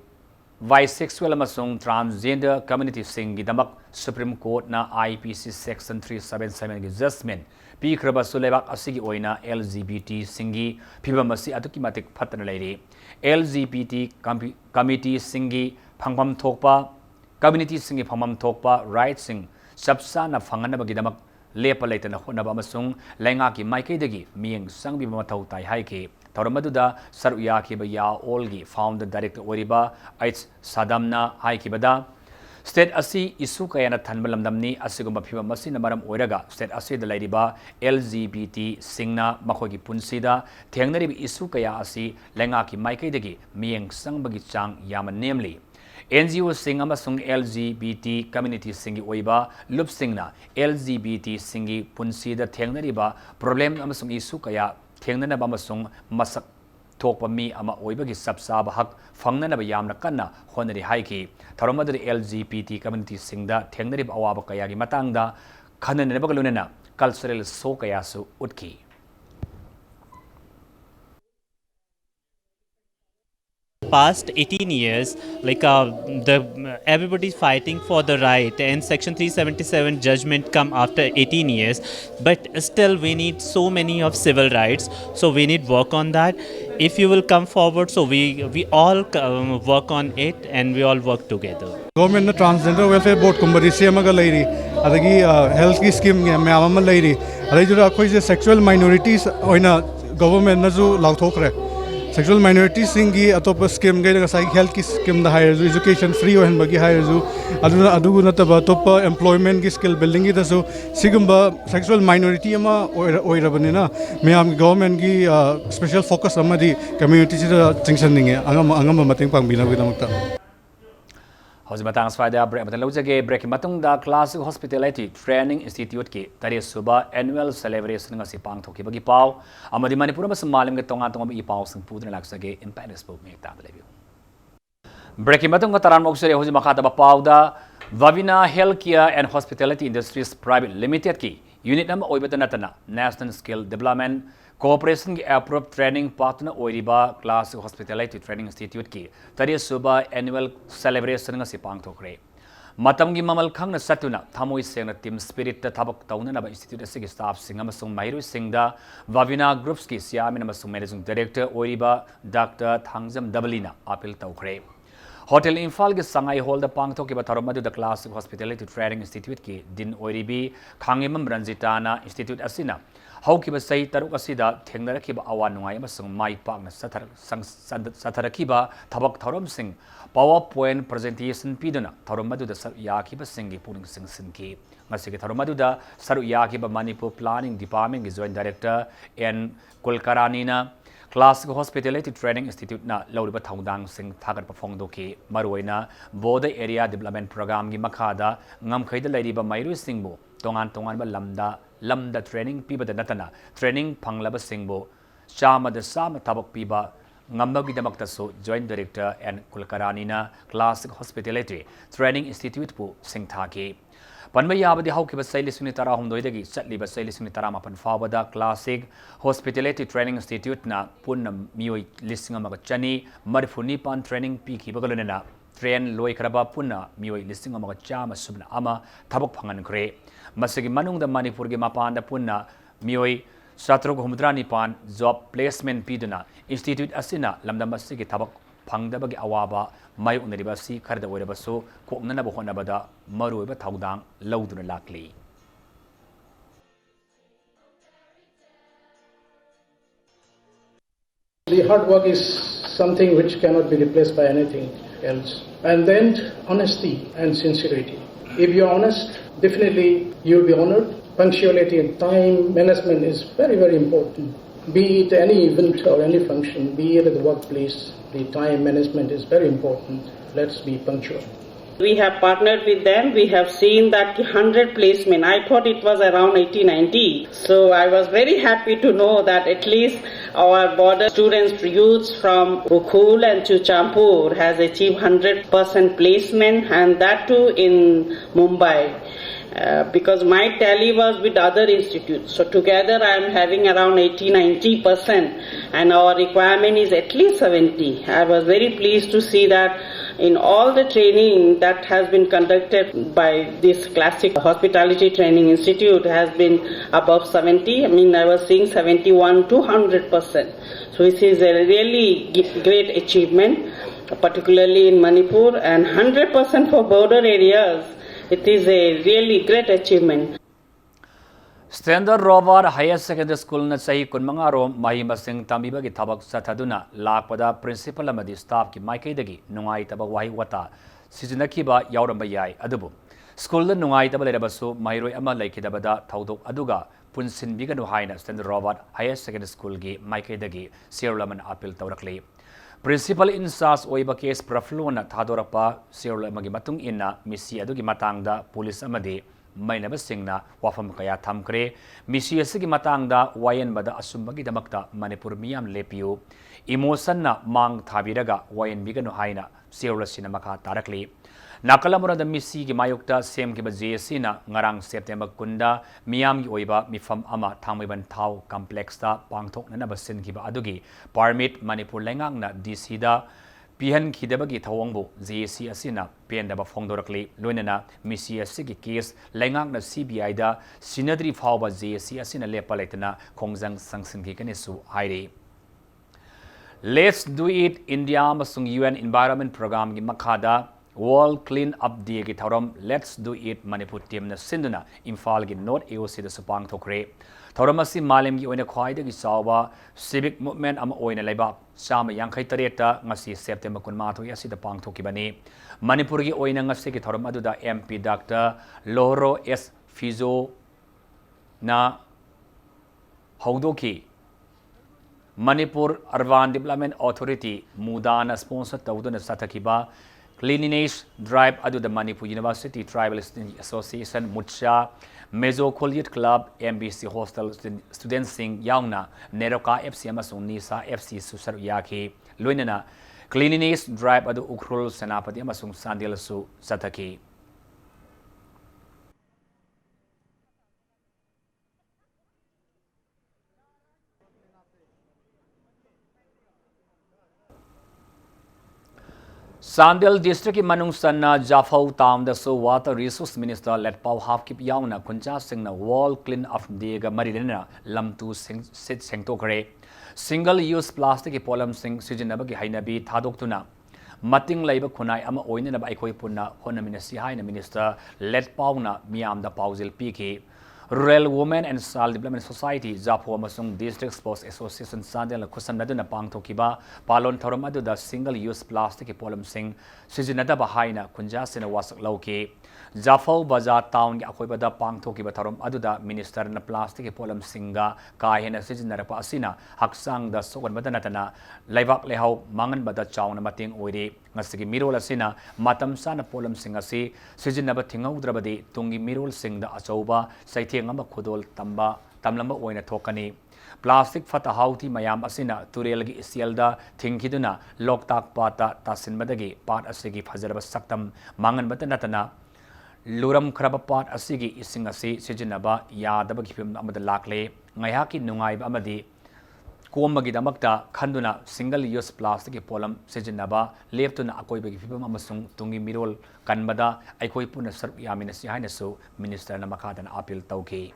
bisexual amasung transgender community singi damak Supreme Court na IPC Section 377 gi judgment pikraba sulebak asigi oina LGBT singi phibamasi atuki matik phatana leiri LGBT committee singi phangpam thokpa community singi phangpam thokpa right sing Sabsana Fanganabagi damak lepa laitana honaba amasung lainga ki maikaidagi mieng sangbi mathau tai haiki Toramaduda Saruya Kibaya Olgi founder director Oriba H Sadamna Haikibada State Asi Isukayana Tanbalamdamni Asiguma Piva Masina Maram Oraga State Asi the Ladiba LGBT Singna Makogi Punsida Tengnari Isukaya Asi Langaki Maikaidagi Mieng Sangbagi Chang Yaman namely NGO Sing amasung LGBT community singi oiba lup singna LGBT singi punsida tengnariba problem amasung isu kaya tengnanaba amasung masak thokpa mi ama oibagi sabsaba hak fangnanaba yamna kanna honari haiki tharomadari LGBT community singda tengnariba awaba kayagi matangda khananaba lunena cultural show kayasu utki Past 18 years, everybody's fighting for the right, and Section 377 judgment come after 18 years, but still we need so many of civil rights, so we need work on that. If you will come forward, so we all work on it and we all work together. Government na transgender welfare board kumbari semaga lairi, adagi health ki scheme mayamama lairi, adagi jura koi je sexual minorities oina government na jo lauthokre. Sexual minorities singi atopa scheme gai daga health ki scheme da higher education free ohen bagi higher zu aduna aduguna taba topa employment ki skill building gi dasu sigumba sexual minority ama oirabani na mayam government gi special focus amadi community sida tingsan ninge angam mating pangbina gi damakta Hausi matang swada break matan laujage break matung da Classic Hospitality Training Institute ki tari suba annual celebration nga sipang thoki bagi pau amadi manipura mas malim ge tonga tonga bi pau sing pudna laksage impact expo me ta lebi break matung ga taran moksere hausi makata ba pau da Vavina Healthcare and Hospitality Industries Private Limited ki unit nam oibata natana National Skill Development Cooperation ki approved training partner oiriba Classic Hospitality Training Institute ki tari suba annual celebration nga sipang thokre matam gi mamal khang na satuna thamoi sengna team spirit ta thabak tauna na ba institute asigi staff singa masung mairu singda Vavina Groups ki siamin masung managing director oiriba Dr. Thangjam Dabalina appeal tawkre Hotel Imphal ki Sangai Hall da pangthok ki batharomadu the Classic Hospitality Training Institute ki din oiribi Khangimam Ranjitana Institute asina haukiba sei taruk asida thengnarakhiba awan nungai amasung mai pakna satharakhiba thabak thorom sing PowerPoint presentation piduna thoromadu da yakiba singi puning sing sinki ngasigi thoromadu da saru yakiba Manipur Planning Department ki Joint Director N Kulkarani na Classic Hospitality Training Institute na lawriba thongdang sing thagat pafongdo ki maruina Border Area Development Program gi makhada ngamkhaida lairiba mairu singbu tongan ba lamda training piba da natana training phanglaba singbo chama da sama tabak piba ngambagi damakta so Joint Director and Kulkarani na Classic Hospitality Training Institute pu singthaki panmaya abadi haukiba saili suni tara humdoidagi chatliba saili suni tara mapan fawada Classic Hospitality Training Institute na punna mioi listing amaga chani marfuni pan training piki bagalunena train loi kharaba punna mioi listing amaga chama subna ama thabak phangan kre masigi manung da Manipur gi mapan da punna mioi Satruk Humdranipan job placement piduna institute asina lamdam asigi thabak phangdabagi awaba mayu unribasi kharda oirabasu koknana bahonabada maruiba thaudang lauduna lakli. The hard work is something which cannot be replaced by anything else. And then honesty and sincerity. If you're honest, definitely you'll be honored. Punctuality and time management is very, very important. Be it any event or any function, be it at the workplace, the time management is very important. Let's be punctual. We have partnered with them. We have seen that 100 placement. I thought it was around 80-90. So I was very happy to know that at least our border students, youths from Ukhul and Chuchampur has achieved 100% placement, and that too in Mumbai. Because my tally was with other institutes. So together I am having around 80-90%, and our requirement is at least 70. I was very pleased to see that in all the training that has been conducted by this classic hospitality training institute has been above 70. I mean, I was seeing 71 to 100%. So this is a really great achievement, particularly in Manipur, and 100% for border areas. It is a really great achievement. Standard Rover Higher Secondary School na sahi kunmanga rom mahi masing tambiba ki thabak sathaduna lakpada principal amadi staff ki maikai dagi nungai taba wahi wata sizinaki ba yauramba yai adubu school da nungai taba lerabasu mahiroi ama laikidabada thaudok aduga punsin biganu haina Standard Rover Higher Secondary School ki maikai dagi sirulaman appeal tawrakli Principal in charge oiba case praflona thadorapa sirulama gi matung inna misi adugi matangda police amadi mainaba singna wafam kaya thamkre misi asigi matangda wayan bada asumbagi damakta Manipur miyam lepiu emotion na mang thabiraga wayan biganu haina sirula sinamaka tarakli Nakalamura da misi gi mayukta sem ki JSC na ngarang September kunda miyam gi oiba mifam ama thangmiban thau complex ta pangthok na basin ki ba adugi permit Manipur lengang na DC da pihan khidabagi thawangbu JSC asina pendaba phongdorakli loinana misi asigi case lengang na CBI da sinadri phawba JSC asina lepalaitana khongjang sangsin ki kanesu hairi Let's Do It India amasung UN Environment Program gi makhada World Clean Up Day ki thoram Let's Do It Manipur team na sinduna Imphal gi North AOC da supang thokre thoram asi malem gi oina khwaida gi sawa civic movement am oina laiba sama yankhai tareta ngasi September kunma thoi asi da pang thoki bani Manipur gi oina ngasi ki thoram adu da MP Dr. Loro S Fizo na haudoki Manipur Urban Development Authority mudana sponsor tawduna sathakiba Cleanliness Drive adu the Manipur University Tribal Association Mucha Mezo Collegiate Club MBC Hostel Students Sing Yaungna Neroka FC amasung Nisa FC Susar Yaki Luinana Cleanliness Drive adu Ukrul Senapati amasung Sandil Su Sataki Sandil District ki Manung Sanna Jafau Town the so Water Resource Minister let Pau half keep yauna Kunja Singh na wall clean up dega marilena lamtu sit sengtokre single use plastic ki polam sing sijinaba ki hainabi thadoktuna mating laiba khunai ama oina na aikoi punna honamina si haina minister let Pau na miam da pauzil piki Rural Women and Child Development Society Japo amasung District Sports Association Sandel Kusanaduna Pangtokiba Palon Thoramadu da single use plastic polam sing Sizinada Bahaina Kunjasina Wasak Loki Jafo Baza Town Akoibada Pangtokiba Thoram Aduda Minister na plastic polam singa Kahina Sizinarapa Asina Haksang da Sokan Badanatana Laivak Lehau Mangan Bada Chauna Mating Oiri Ngasigi Mirol Asina Matam Sana Polam Singasi Sizinaba Tingau Drabadi Tungi Mirol Sing da Asoba Saiti ngamba khodol tamba tamlamba oina thokani plastic fata hauti mayam asina turel gi isialda thingkiduna loktak pata tasinbadagi pat asigi phajaraba saktam mangan batanatana luram khraba pat asigi ising asi sijinaba yadaba gipim amada lakle ngayaki nungai amadi komagi damakta khanduna single use plastic polam sijinaba leptuna akoi bagi pipam amasung tungi mirol kanbada aikoi puna sarp yamina si hainasu minister na makadana appeal tauki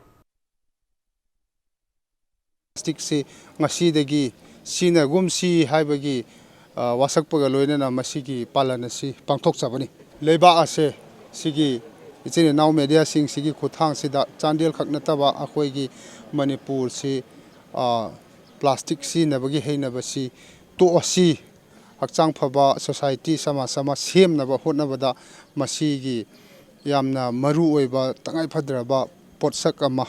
plastic से ngasi sinagum si haibagi wasakpaga loinana masigi palan asi pangthok chabani leiba ase sigi ichine naw media sing sigi khuthang sida chandel khakna taba akhoi manipur si plastic si nabagi heinabasi to asi hakchang phaba society sama sem naba hotnabada masigi yamna maru oiba tangai phadraba potsak ama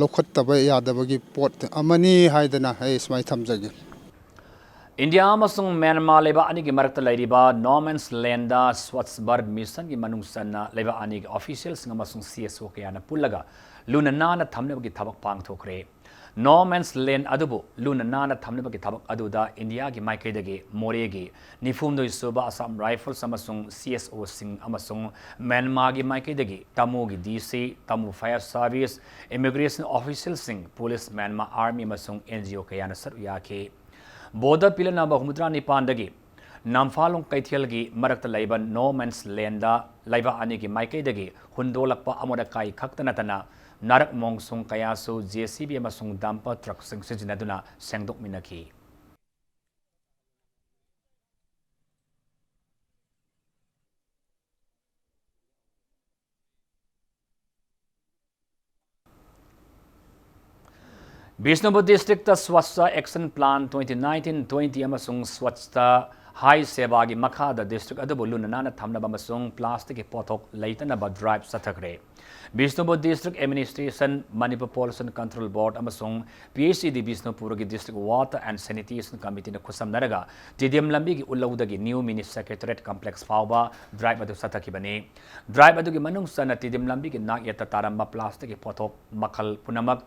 lokhattaba yadabagi pot amani haidana hai smai thamjagi India amasung Myanmar leba ani gi marakta lairiba No Man's Land da Swachh Bharat Mission gi manungsanna leba ani gi officials amasung CSO kayana pullaga luna nana thamnebagi thabak pangthokre No Man's Land adubu luna nana thamnebagi thabak aduda India gi maikaidagi more gi nifumdoi suba Assam Rifles amasung CSO sing amasung Myanmar gi maikaidagi Tamu gi DC Tamu Fire Service Immigration Officials sing Police Myanmar Army amasung NGO kayana saruya ke Border Pilanaba Humudra Nipandagi, Namfalong Kaitialgi, Marakta Laiban, No Man's Landa, Laiva Anigi, Maikaidagi, Hundolakpa Amodakai, Kaktanatana, Narak Mongsung Kayasu, JCB Masung Dampa, Truck Sing Sijinaduna, Sangdok Minaki. Bishnupur District Swachhta Action Plan 2019-20 amasung Swachhta High Seva gi Makhada District adubu luna nana thamnaba amasung plastic pothok leitanaba drive sathakre. Bishnupur District Administration Manipur Pollution Control Board amasung PHCD Bishnupur gi District Water and Sanitation Committee na khusamnaraga TDM lambi gi ullaudagi New Mini Secretariat Complex fawba drive adu sathakibani. Drive adu gi manungsana TDM lambi gi nak yata taramba plastic pothok makhal punamak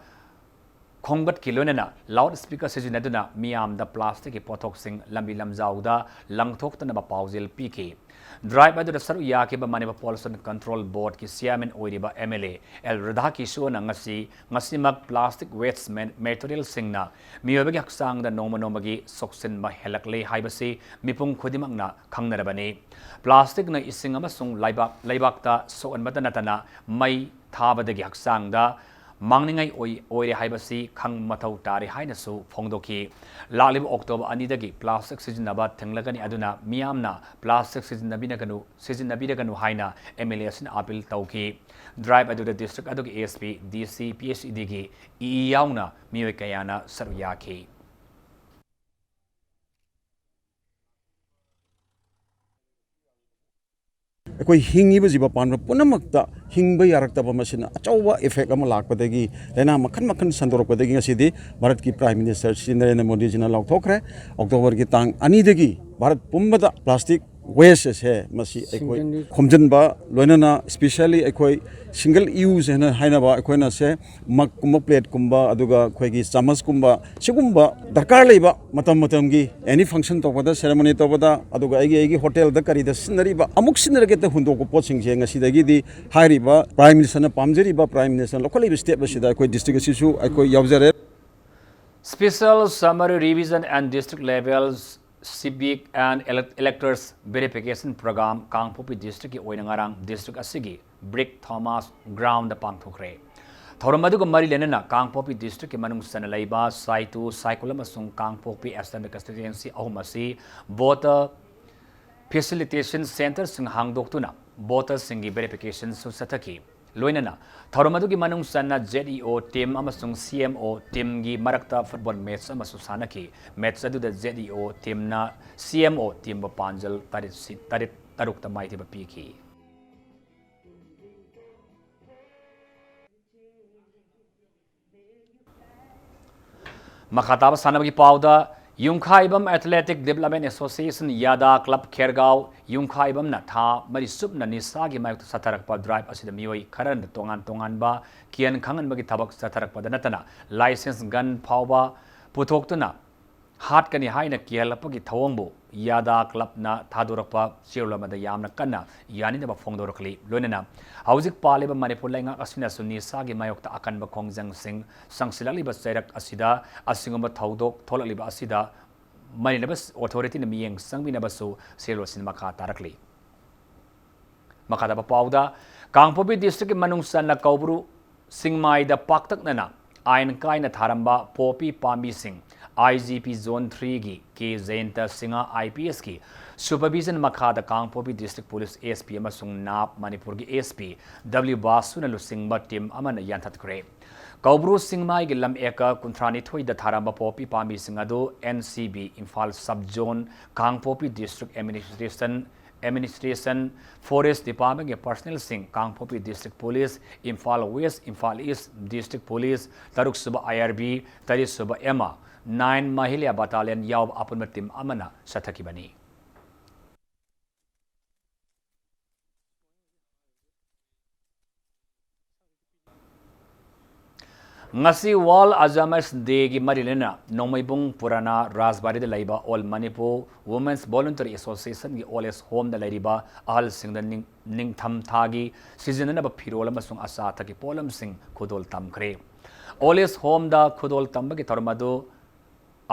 Khongbat kilonena loudspeaker sijinaduna miyam da plastic pothok sing lambi lamjauda langthok tanaba pauzil pk drive adu da saru ya ke ba Manipur Pollution Control Board ki chairman oiriba MLA El Radha Kishore ngasimak plastic waste material singna miyobagi haksang da noma gi soksin ma helakle haibasi mipung khodimakna khangnarabani plastic na ising amasung laibak ta soanbata natana mai thabadagi haksang da Mangningai oire haibasi khang mathau tari hainasu phongdoki lalib October anidagi plastic sijinaba thenglagani aduna miyamna plastic sijinabinaganu haina MLA sin appeal tauki drive adu district adugi ASP DC PHCD gi yauna mioi kayana saruyaki ꯑꯩꯈꯣꯏ ꯍꯤꯡꯉꯤꯕ ꯖꯤꯕ ꯄꯥꯟꯕ ꯄꯨꯝꯅꯃꯛꯇ ꯍꯤꯡꯕ ꯌꯥꯔꯛꯇꯕ ꯃꯁꯤꯅ ꯑꯆꯧꯕ effect ꯑꯃ ꯂꯥꯛꯄꯗꯒꯤ ꯂꯩꯅꯥ ꯃꯈꯟ ꯁꯟꯗꯣꯔꯛꯄꯗꯒꯤ ꯉꯁꯤꯗꯤ ꯚꯥꯔꯠꯀꯤ ꯄ꯭ꯔꯥꯏꯝ ꯃꯤꯅꯤꯁꯇꯔ ꯁ꯭ꯔꯤ ꯅꯔꯦꯟꯗ꯭ꯔ ꯃꯣꯗꯤꯖꯤꯅ ꯂꯥꯎꯊꯣꯛꯈ꯭ꯔꯦ ꯑꯣꯛꯇꯣꯕꯔꯒꯤ ꯇꯥꯡ 2ꯗꯒꯤ ꯚꯥꯔꯠ ꯄꯨꯝꯕꯗ ꯄ꯭ꯂꯥꯁꯇꯤꯛ ꯋꯦꯁ ꯑꯁꯦ ꯃꯁꯤ ꯑꯩꯈꯣꯏ ꯈꯣꯝꯖꯤꯟꯕ ꯂꯣꯏꯅꯅ ꯁ꯭ꯄꯦꯁꯤꯌꯦꯜꯂꯤ ꯑꯩꯈꯣꯏ ꯁꯤꯡꯒꯜ ꯌꯨꯖ ꯍꯥꯏꯅ ꯍꯥꯏꯅꯕ ꯑꯩꯈꯣꯏꯅ ꯁꯦ ꯃꯛꯀꯨꯝꯕ ꯄ꯭ꯂꯦꯠꯀꯨꯝꯕ ꯑꯗꯨꯒ ꯑꯩꯈꯣꯏꯒꯤ ꯆꯥꯃꯁꯀꯨꯝꯕ ꯁꯤꯒꯨꯝꯕ ꯗꯔꯀꯥꯔ ꯂꯩꯕ ꯃꯇꯝꯒꯤ ꯑꯦꯅꯤ ꯐꯪꯁꯟ ꯇꯧꯕꯗ ꯁꯦꯔꯦꯃꯣꯅꯤ ꯇꯧꯕꯗ ꯑꯗꯨꯒ ꯑꯩꯒꯤ ꯍꯣꯇꯦꯜꯗ ꯀꯔꯤꯗ ꯁꯤꯖꯤꯟꯅꯔꯤꯕ ꯑꯃꯨꯛ ꯁꯤꯖꯤꯟꯅꯔꯒꯦꯇ ꯍꯨꯟꯗꯣꯛꯄ ꯄꯣꯠꯁꯤꯡꯁꯦ ꯉꯁꯤꯗꯒꯤꯗꯤ ꯍꯥꯏꯔꯤꯕ ꯄ꯭ꯔꯥꯏꯝ ꯃꯤꯅꯤꯁꯇꯔꯅ ꯄꯥꯝꯖꯔꯤꯕ ꯄ꯭ꯔꯥꯏꯝ ꯃꯤꯅꯤꯁꯇꯔꯅ ꯂꯧꯈꯠꯂꯤꯕ ꯁ꯭ꯇꯦꯞ ꯑꯁꯤꯗ ꯑꯩꯈꯣꯏ ꯗꯤꯁꯇ꯭ꯔꯤꯛ ꯑꯁꯤꯁꯨ ꯑꯩꯈꯣꯏ ꯌꯥꯎꯖꯔꯦ Special Summary Revision and District Levels Civic and Electors Verification Program Kangpopi District ki oinangarang District asigi Brick Thomas Ground pangthokre Thoramadu mari lenana Kangpopi District ki manung sanalaiba Saitu Saikulam asung Kangpopi Assembly Constituency ahumasi voter facilitation center sing hangdoktuna voter singi verification su sataki Loinana, Thoramadu Manung Sana ZEO team Amasung CMO team gi Marakta football match Amasu Sanaki, match adu the ZEO team na CMO team Panjal Tarit Tarukta Mighty Piki. Makataba Sanabagi Powder, Yungkhaibam Athletic Development Association Yada Club Khergaon Yungkhaibam na tha mari subna nisagi mayuk satarakpa drive asida mioi kharan tongan ba kian khangan bagi thabak satarakpa danatana license gun phawba puthokna hat kani haina kialapagi thawongbo Yada Club na thadorakpa chirolamada yamna kanna yani ba phongdorakli loinana hauzik paliba Manipur lenga asina sunni sagi mayokta akanba khongjang sing sangsilaliba chairak asida asingoma thaudok tholaliba asida Maninabas authority na miyeng sangbinabasu silosin makha tarakli makadaba pauda Kangpopi District manungsan na kaubru singmai da paktak nana आइन कायना थारंबा पोपी पामी Singh IGP Zone 3 की के Jayant Singh IPS की supervision मखाद Kangpokpi district police SP अमसुंग नाप मणिपुर की SP W बासुन लुसिंग टीम अमन यांथतख्रे कौब्रू सिंहमाई की लम एक कुंथ्रानी थोइद थारंबा पोपी पामी सिंह अदो NCB Imphal sub zone Kangpokpi district administration forest department के personnel Singh Kangpokpi district police Imphal west Imphal east district police तरुक सुब IRB तरी सुब एमा 9 महिला बटालियन याव अपुन team Amna सथकिबनी ngasi wall Alzheimer's day gi marilena nomaibung purana rajbari de laiba all manipur women's voluntary association gi oles home da laiba ahal sing da ning tham thagi season na ba phirol amasung asa thaki polam sing khudol tamkhre oles home da khudol tamba gi tharmadu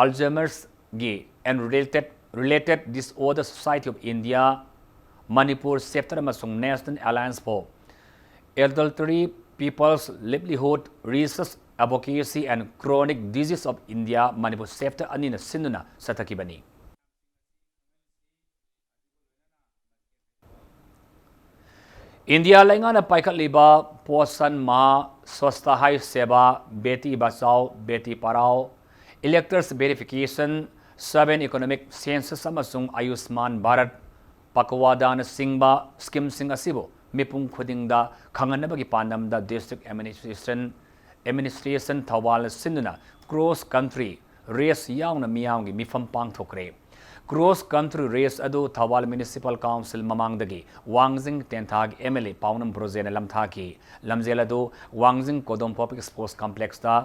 Alzheimer's gi and related disorder society of India Manipur sector amasung National Alliance for Elderly People's Livelihood Research Advocacy and Chronic Disease of India Manipur sector anina sinuna sathakibani India laingana paikatliba posan ma swastha hai seva beti bachao beti parao electors verification 7 economic census amasung Ayushman Bharat pakwadan singba scheme sing asibo mipung khudingda khanganabagi pandamda district administration thawal sinuna cross country race yauna miyamgi mifam pangthokre cross country race adu thawal municipal council mamangdagi wangjing tenthag MLA paunam brojena lamthaki lamjeladu wangjing kodom public sports complex da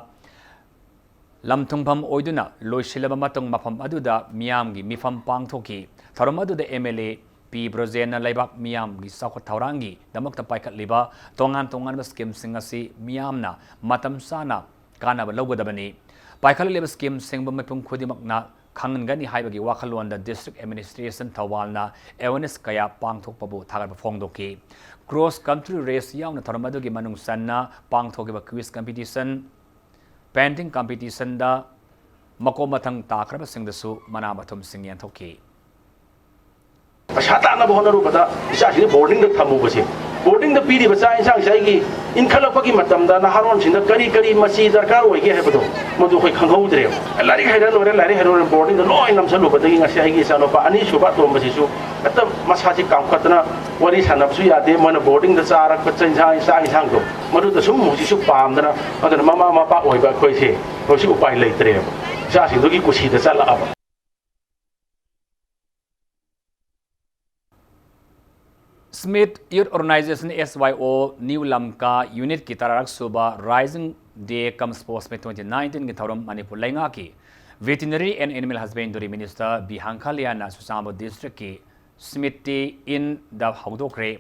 lamthungpham oiduna loisilaba matung mafam aduda miyamgi mifam pangthoki tharom aduda MLA P. Brojena Laibak Miam gi Sakot Taurangi, Damakta Paikat Liba, Tongan scheme singasi Miamna, Matam Sana, Kana Logodabani. Paikal Liba scheme sing Bumipum Kudimakna, Kangani Haibagi Wakalwan, the district administration Tawalna, Evanis Kaya Pangtok Pabu Tagar Fongdoki. Cross country race Yam Tormadogi Manung Sana, Pangtokiba quiz competition, painting competition da Makomatang Takraba sing the Su, Manamatum sing Yantoki. Pashatana Bonarupada, Shashi boarding the Tamubasi. Boarding the PD Basa in Sangshagi, in Kalapaki Matamda, Naharon, in the Kari Masi, the Karo, Yahado, Modu Kangodre, and Larry Hadan or Larry Hadan boarding the law in Amsalu, but taking a Shagi Sanopa, Anishu Bato Masisu, at the Masaji Kampatana, what is Hanapsuya, they want boarding the Sara, Patsan Sai Sango, Madu the Sumu, Pamdana, or the Mama Mapa, or Bakoise, or she would buy later. Shashi Luki Kushi, the Sala. Smith Youth Organization SYO New Lamka Unit की तरह सुबह Rising Day Come Sports में 2019 के थौरम मणिपुर लेंगा की Veterinary and Animal Husbandry Minister Bihankaliana Susambo District की Smithy in the Haudokre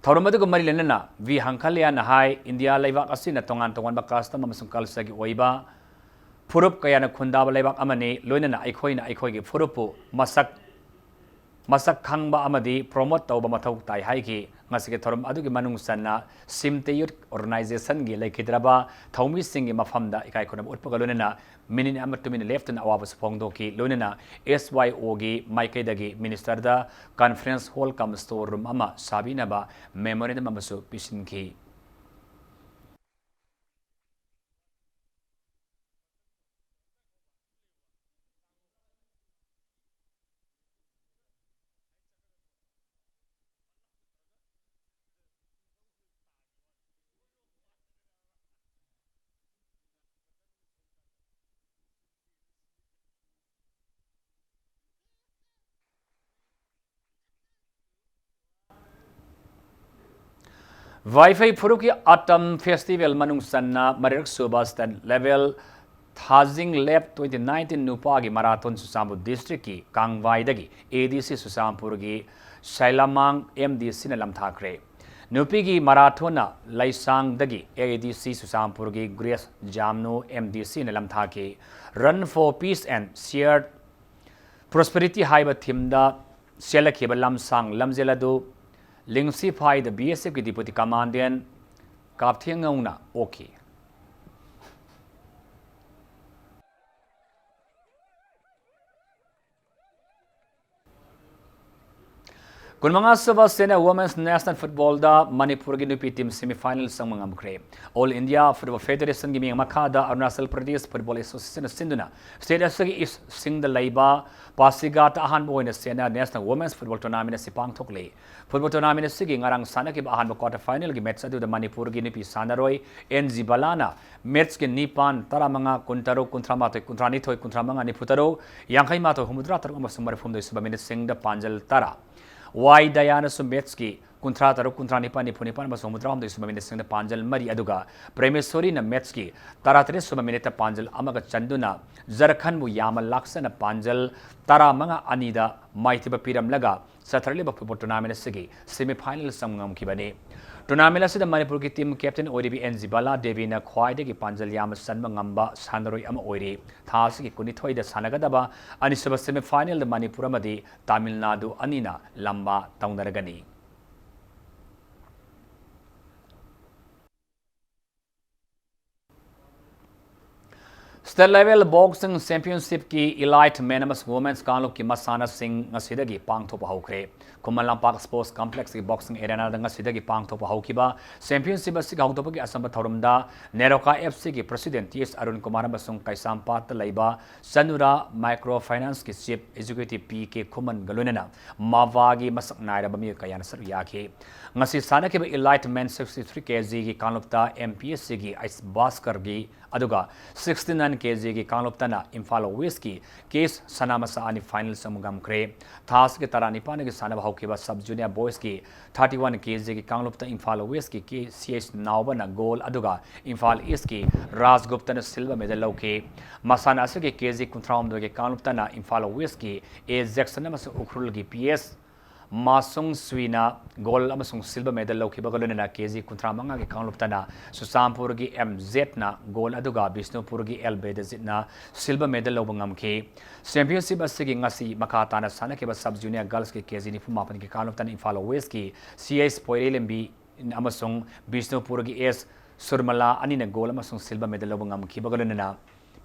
थौरम मधु को मरी लेना Bihankaliana हाई इंडिया लेवाक असीना तोंगान बकास्ता ममसुं कलसा की ओइबा फुरुप कयाना खुंदाब लेवाक अमने लोइना आइखोई की फुरुपु Masak Kangba Amadi promote Tauba Matau Tai Haiki, Masikatom Aduki Manung Sana, Simte Youth Organization Gila Kidraba, Taumi Singing Mafamda, Ikaikona Utpagaluna, Minin Amatumin left and Awabas Pongdoki, Lunina, SYOG, Maike Minister da, Conference Hall Come Storeroom Ama, Sabinaba, Memorandum Mamasu, Pishinki. Wi-Fi Furuki Autumn Festival Manung Sanna Marik Subastan Level Thazing Lab 2019 Nupagi Marathon Susambu District ki Kangwai Dagi ADC Susampurgi Shailamang MDC Nalam Thakre Nupigi Marathona Laisang Dagi ADC Susampurgi Grace Jamno MDC Nalam Thaki Run for Peace and Shared Prosperity Haiba Thimda Selakiba Lamsang Lamzeladu Lingsi Pai the BSF ki Deputy Commandant Kapthiang Ngona okay Kunmanga Suba Sena Women's National Football da Manipur gi nupi team semi-final sangmangam kre. All India Football Federation gi makada Arunachal Pradesh Football Association sinduna state asagi is sing the laiba Pasigat ahan boina Sena National Women's Football Tournament sipang thokle. Football Tournament sigi ngarang sana ki ahan quarter final gi match adu da Manipur gi nupi Sanaroi NG Balana match gi nipan taramanga kuntaro kuntramato kuntranithoi kuntramanga niputaro yankai mato humudra tarung amasung marifum do suba minute sing da Panjal Tara. Why Diana Sumbetsky, Kuntra Taru Kuntra Nipani Punipan was Homudram, the Subaminus in the Panjal Mari Aduga, Premisori Metsky, Taratris Subamineta Panjal Amaga Chanduna, Zarakanmu Yama Laksana Panjal, Taramanga Anida, Mighty Piram Laga, Satarliba Tournament Sigi, semi-final Sangam Kibane. Tournament the Manipur team captain ODB Enzibala, Devina Kwaide, Panjal Yama Sanmangamba, Sandaroi Ama Ori, Tasiki Kunitoi, the Sanagadaba, and it's a semi-final the Manipuramadi, Tamil Nadu, Anina, Lamba, Taunaragani. State level boxing championship ki elite men's women's kanluk ki Masana Singh ngasidagi pangthopa haukre Kumal Lampak Sports Complex ki boxing arena da ngasidagi pangthopa haukiba championship asig hautopa ki asamba thorumda Neroka FC ki president TS Arun Kumar basung Kaisampat laiba Sanura Microfinance ki chief executive PK Kuman galunena Mawagi masak naira bami kayan sar yake ngasi sana ki elite men's 63 kg ki kanlukta MPSC ki Ice Baskar gi aduga 69 kg ki kangloptana Imphal West ki case sanamasa ani final samugam kre thas ke tarani pane ki sanaba haukiba sub junior boys ki 31 kg ki kanglopta Imphal West ki CS Nawbana goal aduga Imphal East ki Raj Gupta na silver medal lauke masana ase ki kg kuntraum do ki kangloptana Imphal West ki A Jackson amasa ukrul ki PS Masung Swina gold amasung silver medal lauki bagalunena kg kuntramanga ki kangloptana Susampur gi MZ na gold aduga Bisnupur gi LB na silver medal lobangam ke championship asigi ngasi makata na sana ke sub junior girls ki kg ni fumapan ki kangloptana Imphal West ki CS Poirelembi amasung Bisnupur gi S Surmala anina gold amasung silver medal lobangam ki bagalunena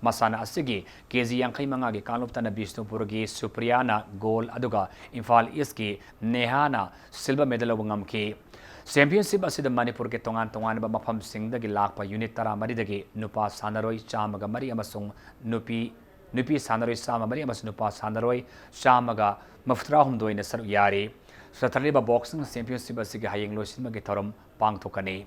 Masana asigi kg yankai manga gi kanloptana Bisnupur gi Supriyana gold aduga Imphal East ki Nehana silver medal lobangam ki championship asida Manipur ke tongan ba mafam singda gi lakpa unit tara mari dagi nupa sanaroi chamaga mari amasung nupi sanaroi sama mari amasung nupa sanaroi chamaga maftra hum doina sar yari satarliba boxing championship asigi hayeng losin magi thorom pangthokani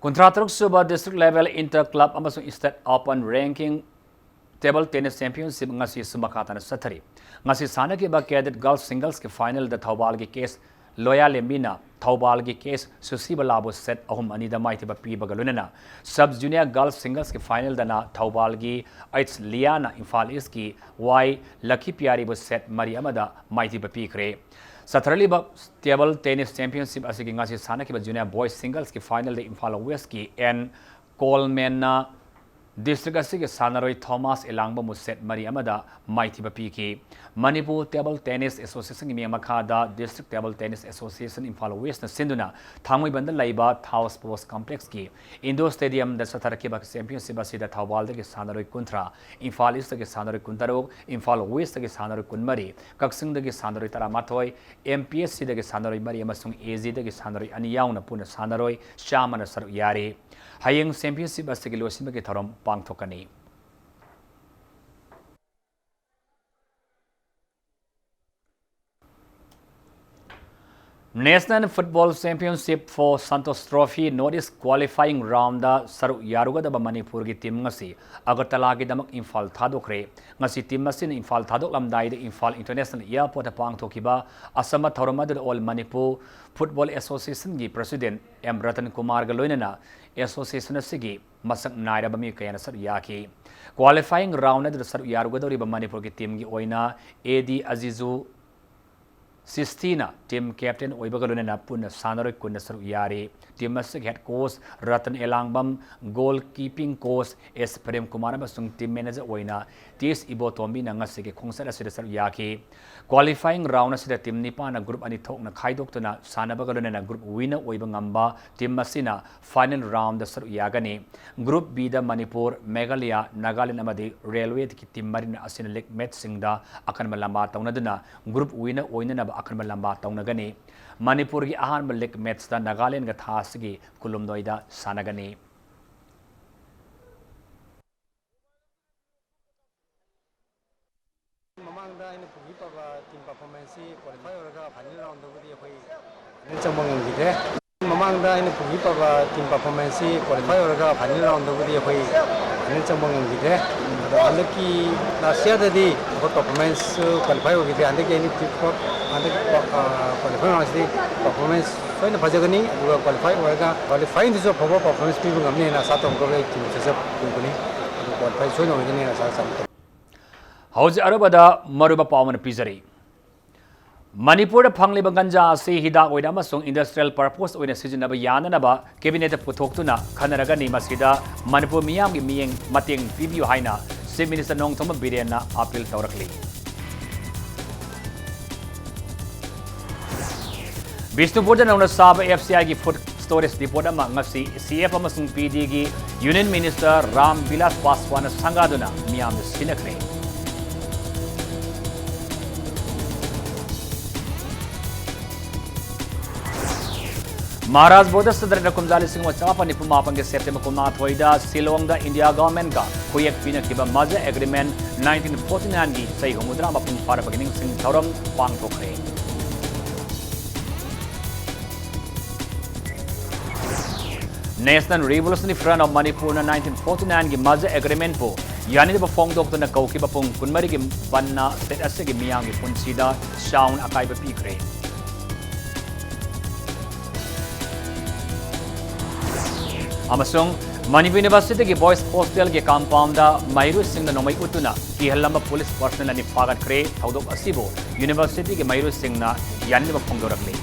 Contratruk Suba District Level Inter Club amasung State Open Ranking Table Tennis Championship ngasi sumakata na sathari ngasi sana ki ba cadet girls singles ke final da Thobal ki case Loya Lembina Thobal ki case Susibalabu set ahum ani da maiti ba pi bagalunena sub junior girls singles ke final da na Thobal ki It's Liana Imphal East ki Y Lucky Pyari bu set mari amada maiti ba pi kre Satrali ba table tennis championship asigi ngasi sana ki ba junior boys singles ki final de Imphal West ki N Coleman na district asigi Sanaroi Thomas Elangba mu set mari amada maiti ba pi ki Manipur Table Tennis Association ki makada District Table Tennis Association Imphal West na sinduna thangoi banda laiba Thau Sports Complex ki Indo Stadium da sataraki ba championship asida Thawbal de ki Sanaroi Kuntra Imphal East ki Sanaroi Kuntarok Imphal West ki Sanaroi Kunmari Kaksing de ki Sanaroi Taramathoi MPSC de ki Sanaroi Mari amasung AZ de ki Sanaroi ani yauna puna Sanaroi Shamana sar yari hayeng championship asigi losim ki thorom pangthokani National Football Championship for Santos Trophy Northeast qualifying round da saru yaruga da Manipur gi team ngasi Agartala gi damak Imphal thadokre ngasi team masin Imphal thadok lamdai de Imphal International Airport apang thokiba Asama Thoromad All Manipur Football Association gi President M Ratan Kumar ga loinana Association asigi masak naira bami kayana sar yaki qualifying round da saru yaruga da riba Manipur gi team gi oina AD Azizu Sistina team captain Oibagaluna Puna Sanaro Kunasru Yari, team head coach Ratan Elangbam, goalkeeping coach S. Prem Kumarabasung team manager Oina, Tis Ibo Tombi Nangasiki Kungsara Sidasar Yaki. Qualifying round as the team Nipana group and talk na Kaidokuna, Sanabagaluna group winner Oibangamba, team Masina, final round the Sar Yagani, Group B the Manipur, Meghalaya, Nagaland Amadi, Railway team Marina Asinik Met Singda, Akan Malamba Taunaduna, group winner Oinanaba Akan Malamba Taunagani, Manipur gi Ahan Malik Mets the Nagaland Gathasigi, Kulumdoida, Sanagani. Team performance qualify oraga final round dogudi akhoi chamang gide mamang da ine pugi pa team performance qualify oraga final round dogudi akhoi chamang gide andaki last year di performance qualify ogide andaki ine qualify round performance soina phajagani qualify oraga qualifying is performance pi ngamne na satong ko team sesap kuni qualify soina ogine na sa sam Hauzi Arabada Maruba Pawan Pizari Manipur Pangliba Ganja si Hida Oidamasung industrial purpose oina season Yanaba, cabinet Putoktuna, Kanaragani Masida, Manipur Miam Ming Mating Pibu Haina, Sim Minister Nong Toma Bidena, Apil Taurakli. Bisnupurda known as Saba FCI food storage depot Mangasi, CF Amasung PDG, Union Minister Ram Vilas Paswan Sangaduna, Miam Sinakre. Maharaj Bodha Sadra Kumzali Singh Chapa Nipumapang September Kuma Thoida, Silong the India government ga, Kuyak Pina Kiba Maza Agreement 1949 gi, Say Humudra Mapun Para beginning Sing Tauram Pang Tokre. National Revolutionary Front of Manipur 1949 gi Maza Agreement po, Yani the Fong Doctor Nakauki Bapung Kunmari Vanna State Asegi Miang Punsida, Shaun Akaiba Pikre. Amasung Manipur University ki boys hostel ke compound da Mairu Singh na nomai utuna ki halamba police personnel ani fagat kre thaudok asibo University ke Mairu Singh na yanni ba phongdorakli